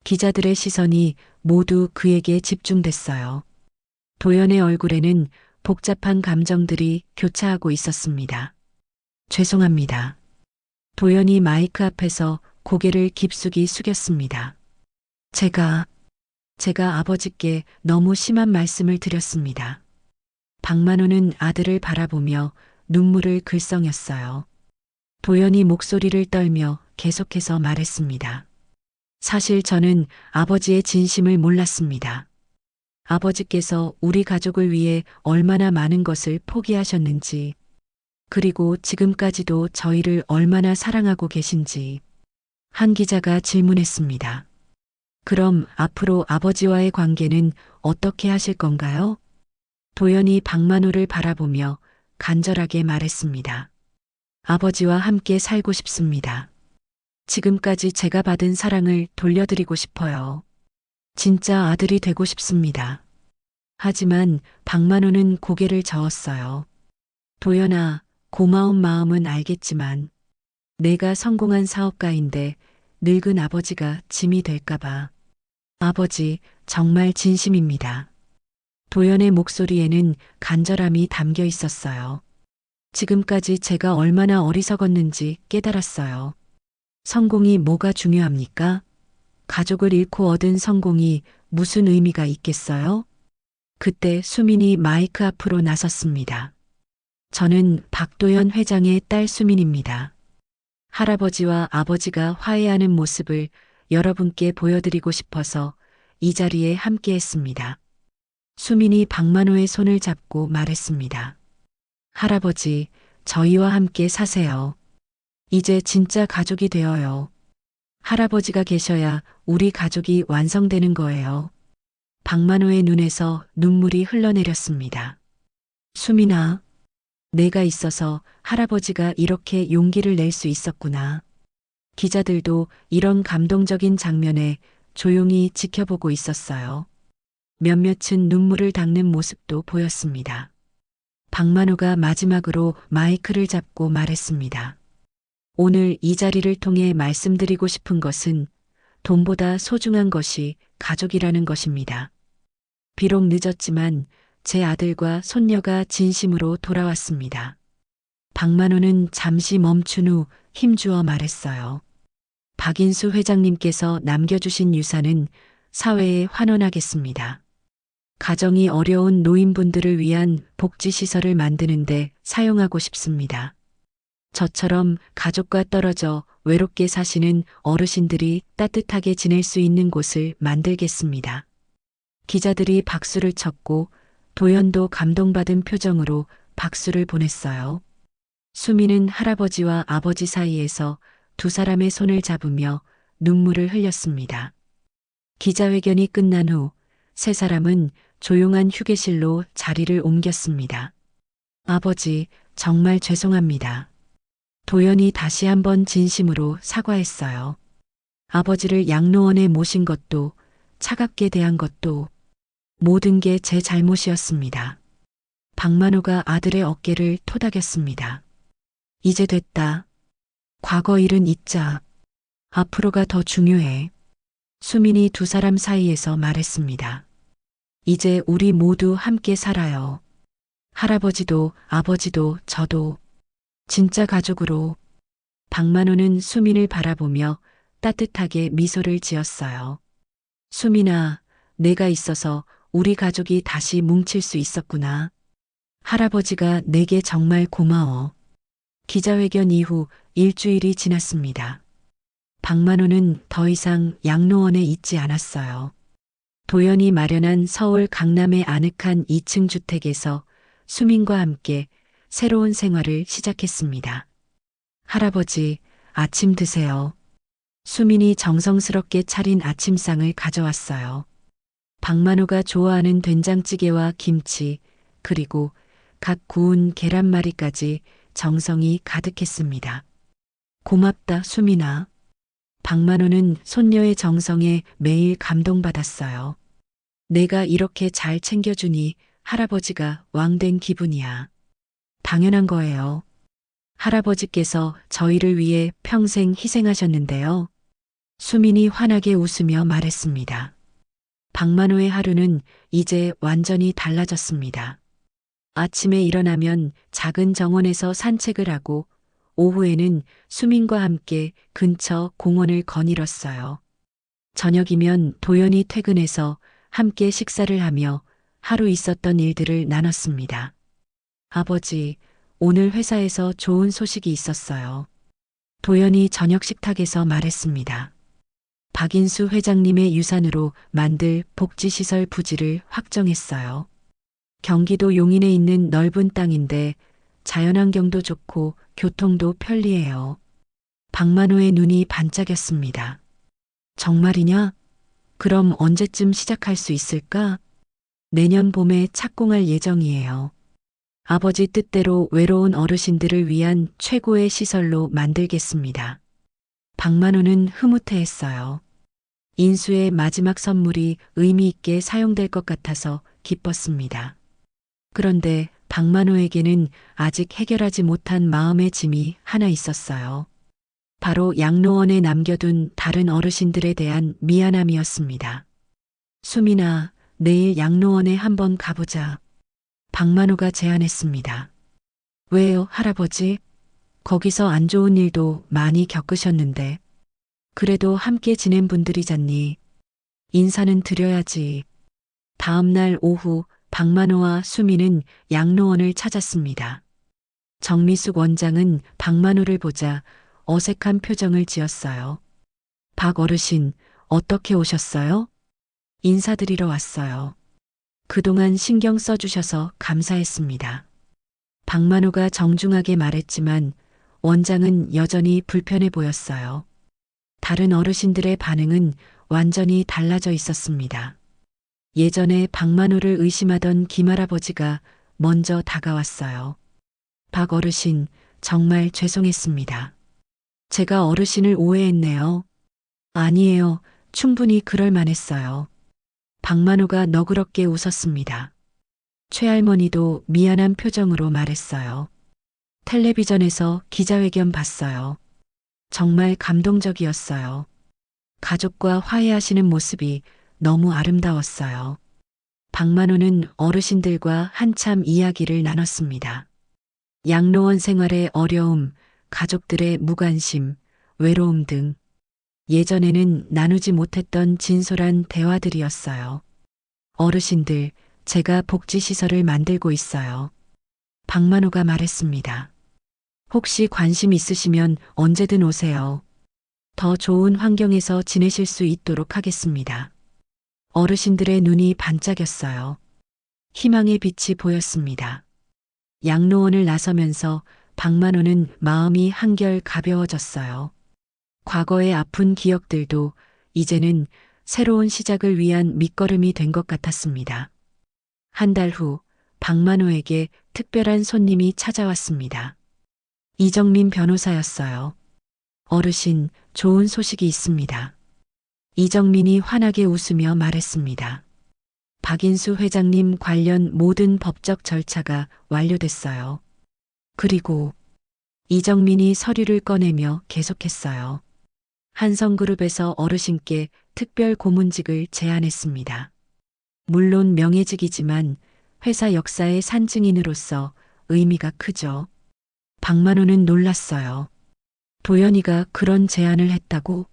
기자들의 시선이 모두 그에게 집중됐어요. 도연의 얼굴에는 복잡한 감정들이 교차하고 있었습니다. 죄송합니다. 도연이 마이크 앞에서 고개를 깊숙이 숙였습니다. 제가 아버지께 너무 심한 말씀을 드렸습니다. 박만호는 아들을 바라보며 눈물을 글썽였어요. 도연이 목소리를 떨며 계속해서 말했습니다. 사실 저는 아버지의 진심을 몰랐습니다. 아버지께서 우리 가족을 위해 얼마나 많은 것을 포기하셨는지, 그리고 지금까지도 저희를 얼마나 사랑하고 계신지. 한 기자가 질문했습니다. 그럼 앞으로 아버지와의 관계는 어떻게 하실 건가요? 도연이 박만호를 바라보며 간절하게 말했습니다. 아버지와 함께 살고 싶습니다. 지금까지 제가 받은 사랑을 돌려드리고 싶어요. 진짜 아들이 되고 싶습니다. 하지만 박만호는 고개를 저었어요. 도연아, 고마운 마음은 알겠지만 내가 성공한 사업가인데 늙은 아버지가 짐이 될까봐. 아버지, 정말 진심입니다. 도연의 목소리에는 간절함이 담겨 있었어요. 지금까지 제가 얼마나 어리석었는지 깨달았어요. 성공이 뭐가 중요합니까? 가족을 잃고 얻은 성공이 무슨 의미가 있겠어요? 그때 수민이 마이크 앞으로 나섰습니다. 저는 박도연 회장의 딸 수민입니다. 할아버지와 아버지가 화해하는 모습을 여러분께 보여드리고 싶어서 이 자리에 함께했습니다. 수민이 박만호의 손을 잡고 말했습니다. 할아버지, 저희와 함께 사세요. 이제 진짜 가족이 되어요. 할아버지가 계셔야 우리 가족이 완성되는 거예요. 박만호의 눈에서 눈물이 흘러내렸습니다. 수민아, 내가 있어서 할아버지가 이렇게 용기를 낼 수 있었구나. 기자들도 이런 감동적인 장면에 조용히 지켜보고 있었어요. 몇몇은 눈물을 닦는 모습도 보였습니다. 박만호가 마지막으로 마이크를 잡고 말했습니다. 오늘 이 자리를 통해 말씀드리고 싶은 것은 돈보다 소중한 것이 가족이라는 것입니다. 비록 늦었지만 제 아들과 손녀가 진심으로 돌아왔습니다. 박만호는 잠시 멈춘 후 힘주어 말했어요. 박인수 회장님께서 남겨주신 유산은 사회에 환원하겠습니다. 가정이 어려운 노인분들을 위한 복지시설을 만드는데 사용하고 싶습니다. 저처럼 가족과 떨어져 외롭게 사시는 어르신들이 따뜻하게 지낼 수 있는 곳을 만들겠습니다. 기자들이 박수를 쳤고 도연도 감동받은 표정으로 박수를 보냈어요. 수미는 할아버지와 아버지 사이에서 두 사람의 손을 잡으며 눈물을 흘렸습니다. 기자회견이 끝난 후 세 사람은 조용한 휴게실로 자리를 옮겼습니다. 아버지, 정말 죄송합니다. 도연이 다시 한번 진심으로 사과했어요. 아버지를 양로원에 모신 것도 차갑게 대한 것도 모든 게 제 잘못이었습니다. 박만호가 아들의 어깨를 토닥였습니다. 이제 됐다. 과거 일은 잊자. 앞으로가 더 중요해. 수민이 두 사람 사이에서 말했습니다. 이제 우리 모두 함께 살아요. 할아버지도 아버지도 저도 진짜 가족으로. 박만호는 수민을 바라보며 따뜻하게 미소를 지었어요. 수민아, 내가 있어서 우리 가족이 다시 뭉칠 수 있었구나. 할아버지가 내게 정말 고마워. 기자회견 이후 일주일이 지났습니다. 박만호는 더 이상 양로원에 있지 않았어요. 도연이 마련한 서울 강남의 아늑한 2층 주택에서 수민과 함께 새로운 생활을 시작했습니다. 할아버지, 아침 드세요. 수민이 정성스럽게 차린 아침상을 가져왔어요. 박만호가 좋아하는 된장찌개와 김치, 그리고 갓 구운 계란말이까지 정성이 가득했습니다. 고맙다, 수민아. 박만호는 손녀의 정성에 매일 감동받았어요. 내가 이렇게 잘 챙겨주니 할아버지가 왕된 기분이야. 당연한 거예요. 할아버지께서 저희를 위해 평생 희생하셨는데요. 수민이 환하게 웃으며 말했습니다. 박만호의 하루는 이제 완전히 달라졌습니다. 아침에 일어나면 작은 정원에서 산책을 하고 오후에는 수민과 함께 근처 공원을 거닐었어요. 저녁이면 도연이 퇴근해서 함께 식사를 하며 하루 있었던 일들을 나눴습니다. 아버지, 오늘 회사에서 좋은 소식이 있었어요. 도연이 저녁 식탁에서 말했습니다. 박인수 회장님의 유산으로 만들 복지시설 부지를 확정했어요. 경기도 용인에 있는 넓은 땅인데 자연환경도 좋고 교통도 편리해요. 박만호의 눈이 반짝였습니다. 정말이냐? 그럼 언제쯤 시작할 수 있을까? 내년 봄에 착공할 예정이에요. 아버지 뜻대로 외로운 어르신들을 위한 최고의 시설로 만들겠습니다. 박만호는 흐뭇해했어요. 인수의 마지막 선물이 의미 있게 사용될 것 같아서 기뻤습니다. 그런데 박만호에게는 아직 해결하지 못한 마음의 짐이 하나 있었어요. 바로 양로원에 남겨둔 다른 어르신들에 대한 미안함이었습니다. 수민아, 내일 양로원에 한번 가보자. 박만호가 제안했습니다. 왜요, 할아버지? 거기서 안 좋은 일도 많이 겪으셨는데. 그래도 함께 지낸 분들이잖니. 인사는 드려야지. 다음 날 오후 박만호와 수민은 양로원을 찾았습니다. 정미숙 원장은 박만호를 보자 어색한 표정을 지었어요. 박 어르신, 어떻게 오셨어요? 인사드리러 왔어요. 그동안 신경 써주셔서 감사했습니다. 박만호가 정중하게 말했지만 원장은 여전히 불편해 보였어요. 다른 어르신들의 반응은 완전히 달라져 있었습니다. 예전에 박만호를 의심하던 김할아버지가 먼저 다가왔어요. 박 어르신, 정말 죄송했습니다. 제가 어르신을 오해했네요. 아니에요. 충분히 그럴 만했어요. 박만호가 너그럽게 웃었습니다. 최할머니도 미안한 표정으로 말했어요. 텔레비전에서 기자회견 봤어요. 정말 감동적이었어요. 가족과 화해하시는 모습이 너무 아름다웠어요. 박만호는 어르신들과 한참 이야기를 나눴습니다. 양로원 생활의 어려움, 가족들의 무관심, 외로움 등 예전에는 나누지 못했던 진솔한 대화들이었어요. 어르신들, 제가 복지시설을 만들고 있어요. 박만호가 말했습니다. 혹시 관심 있으시면 언제든 오세요. 더 좋은 환경에서 지내실 수 있도록 하겠습니다. 어르신들의 눈이 반짝였어요. 희망의 빛이 보였습니다. 양로원을 나서면서 박만호는 마음이 한결 가벼워졌어요. 과거의 아픈 기억들도 이제는 새로운 시작을 위한 밑거름이 된 것 같았습니다. 한 달 후 박만호에게 특별한 손님이 찾아왔습니다. 이정민 변호사였어요. 어르신, 좋은 소식이 있습니다. 이정민이 환하게 웃으며 말했습니다. 박인수 회장님 관련 모든 법적 절차가 완료됐어요. 그리고 이정민이 서류를 꺼내며 계속했어요. 한성그룹에서 어르신께 특별 고문직을 제안했습니다. 물론 명예직이지만 회사 역사의 산증인으로서 의미가 크죠. 박만호는 놀랐어요. 도연이가 그런 제안을 했다고?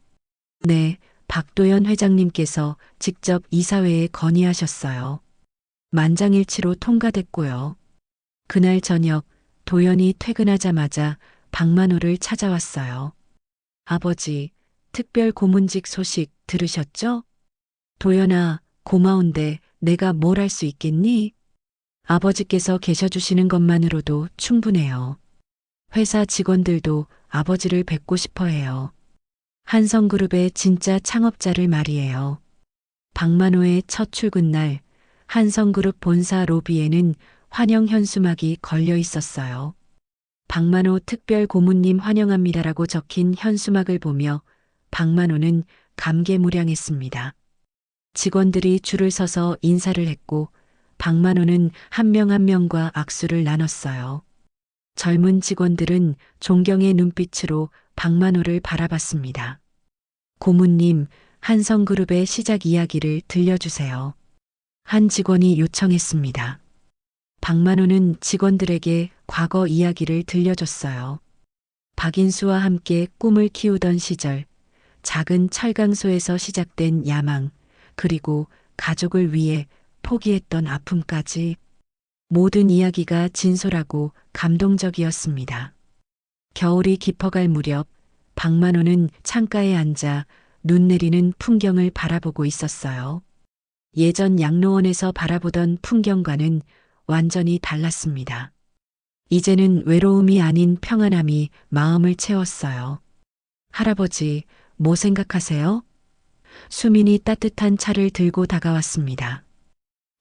네, 박도연 회장님께서 직접 이사회에 건의하셨어요. 만장일치로 통과됐고요. 그날 저녁 도연이 퇴근하자마자 박만호를 찾아왔어요. 아버지, 특별 고문직 소식 들으셨죠? 도연아, 고마운데 내가 뭘 할 수 있겠니? 아버지께서 계셔주시는 것만으로도 충분해요. 회사 직원들도 아버지를 뵙고 싶어 해요. 한성그룹의 진짜 창업자를 말이에요. 박만호의 첫 출근 날 한성그룹 본사 로비에는 환영 현수막이 걸려 있었어요. 박만호 특별 고문님 환영합니다라고 적힌 현수막을 보며 박만호는 감개무량했습니다. 직원들이 줄을 서서 인사를 했고 박만호는 한 명 한 명과 악수를 나눴어요. 젊은 직원들은 존경의 눈빛으로 박만호를 바라봤습니다. 고문님, 한성그룹의 시작 이야기를 들려주세요. 한 직원이 요청했습니다. 박만호는 직원들에게 과거 이야기를 들려줬어요. 박인수와 함께 꿈을 키우던 시절, 작은 철강소에서 시작된 야망, 그리고 가족을 위해 포기했던 아픔까지 모든 이야기가 진솔하고 감동적이었습니다. 겨울이 깊어갈 무렵 박만호는 창가에 앉아 눈 내리는 풍경을 바라보고 있었어요. 예전 양로원에서 바라보던 풍경과는 완전히 달랐습니다. 이제는 외로움이 아닌 평안함이 마음을 채웠어요. 할아버지, 뭐 생각하세요? 수민이 따뜻한 차를 들고 다가왔습니다.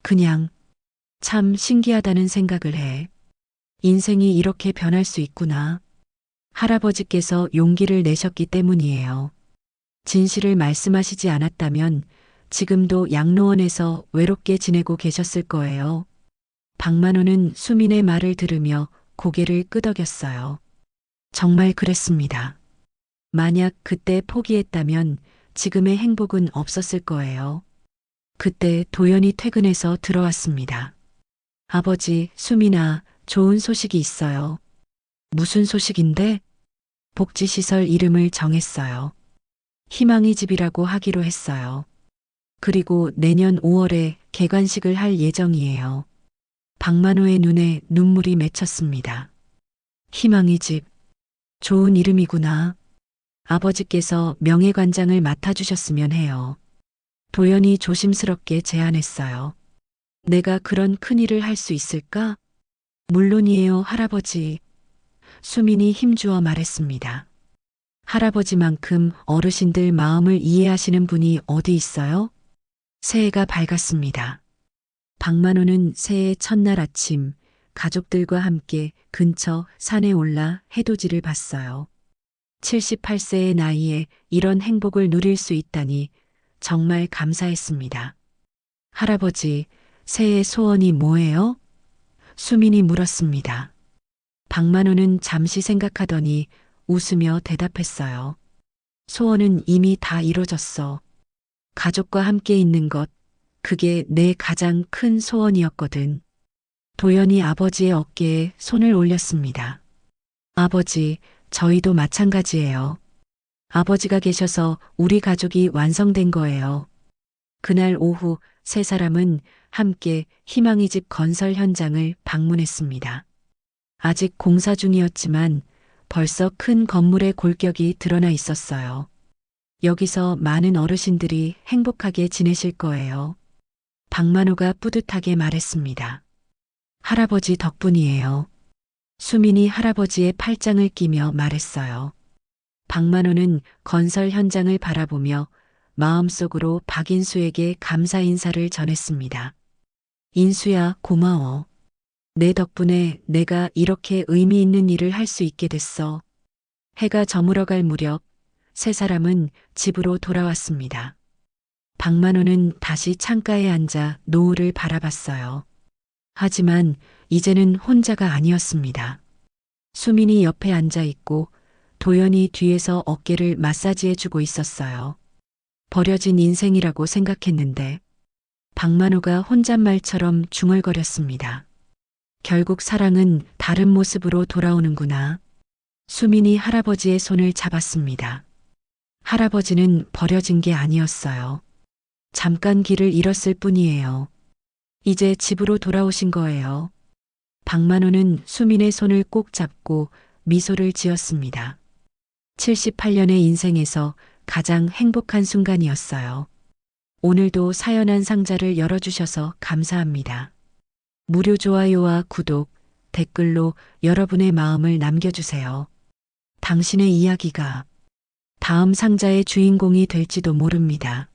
그냥 참 신기하다는 생각을 해. 인생이 이렇게 변할 수 있구나. 할아버지께서 용기를 내셨기 때문이에요. 진실을 말씀하시지 않았다면 지금도 양로원에서 외롭게 지내고 계셨을 거예요. 박만호는 수민의 말을 들으며 고개를 끄덕였어요. 정말 그랬습니다. 만약 그때 포기했다면 지금의 행복은 없었을 거예요. 그때 도연이 퇴근해서 들어왔습니다. 아버지, 수민아, 좋은 소식이 있어요. 무슨 소식인데? 복지시설 이름을 정했어요. 희망의 집이라고 하기로 했어요. 그리고 내년 5월에 개관식을 할 예정이에요. 박만호의 눈에 눈물이 맺혔습니다. 희망의 집. 좋은 이름이구나. 아버지께서 명예관장을 맡아주셨으면 해요. 도연이 조심스럽게 제안했어요. 내가 그런 큰일을 할 수 있을까? 물론이에요, 할아버지. 수민이 힘주어 말했습니다. 할아버지만큼 어르신들 마음을 이해하시는 분이 어디 있어요? 새해가 밝았습니다. 박만호는 새해 첫날 아침 가족들과 함께 근처 산에 올라 해돋이를 봤어요. 78세의 나이에 이런 행복을 누릴 수 있다니 정말 감사했습니다. 할아버지, 새해 소원이 뭐예요? 수민이 물었습니다. 박만호는 잠시 생각하더니 웃으며 대답했어요. 소원은 이미 다 이루어졌어. 가족과 함께 있는 것, 그게 내 가장 큰 소원이었거든. 도연이 아버지의 어깨에 손을 올렸습니다. 아버지, 저희도 마찬가지예요. 아버지가 계셔서 우리 가족이 완성된 거예요. 그날 오후 세 사람은 함께 희망의 집 건설 현장을 방문했습니다. 아직 공사 중이었지만 벌써 큰 건물의 골격이 드러나 있었어요. 여기서 많은 어르신들이 행복하게 지내실 거예요. 박만호가 뿌듯하게 말했습니다. 할아버지 덕분이에요. 수민이 할아버지의 팔짱을 끼며 말했어요. 박만호는 건설 현장을 바라보며 마음속으로 박인수에게 감사 인사를 전했습니다. 인수야, 고마워. 내 덕분에 내가 이렇게 의미 있는 일을 할 수 있게 됐어. 해가 저물어갈 무렵 세 사람은 집으로 돌아왔습니다. 박만호는 다시 창가에 앉아 노을을 바라봤어요. 하지만 이제는 혼자가 아니었습니다. 수민이 옆에 앉아 있고 도연이 뒤에서 어깨를 마사지해주고 있었어요. 버려진 인생이라고 생각했는데 박만호가 혼잣말처럼 중얼거렸습니다. 결국 사랑은 다른 모습으로 돌아오는구나. 수민이 할아버지의 손을 잡았습니다. 할아버지는 버려진 게 아니었어요. 잠깐 길을 잃었을 뿐이에요. 이제 집으로 돌아오신 거예요. 박만호는 수민의 손을 꼭 잡고 미소를 지었습니다. 78년의 인생에서 가장 행복한 순간이었어요. 오늘도 사연한 상자를 열어주셔서 감사합니다. 무료 좋아요와 구독, 댓글로 여러분의 마음을 남겨주세요. 당신의 이야기가 다음 상자의 주인공이 될지도 모릅니다.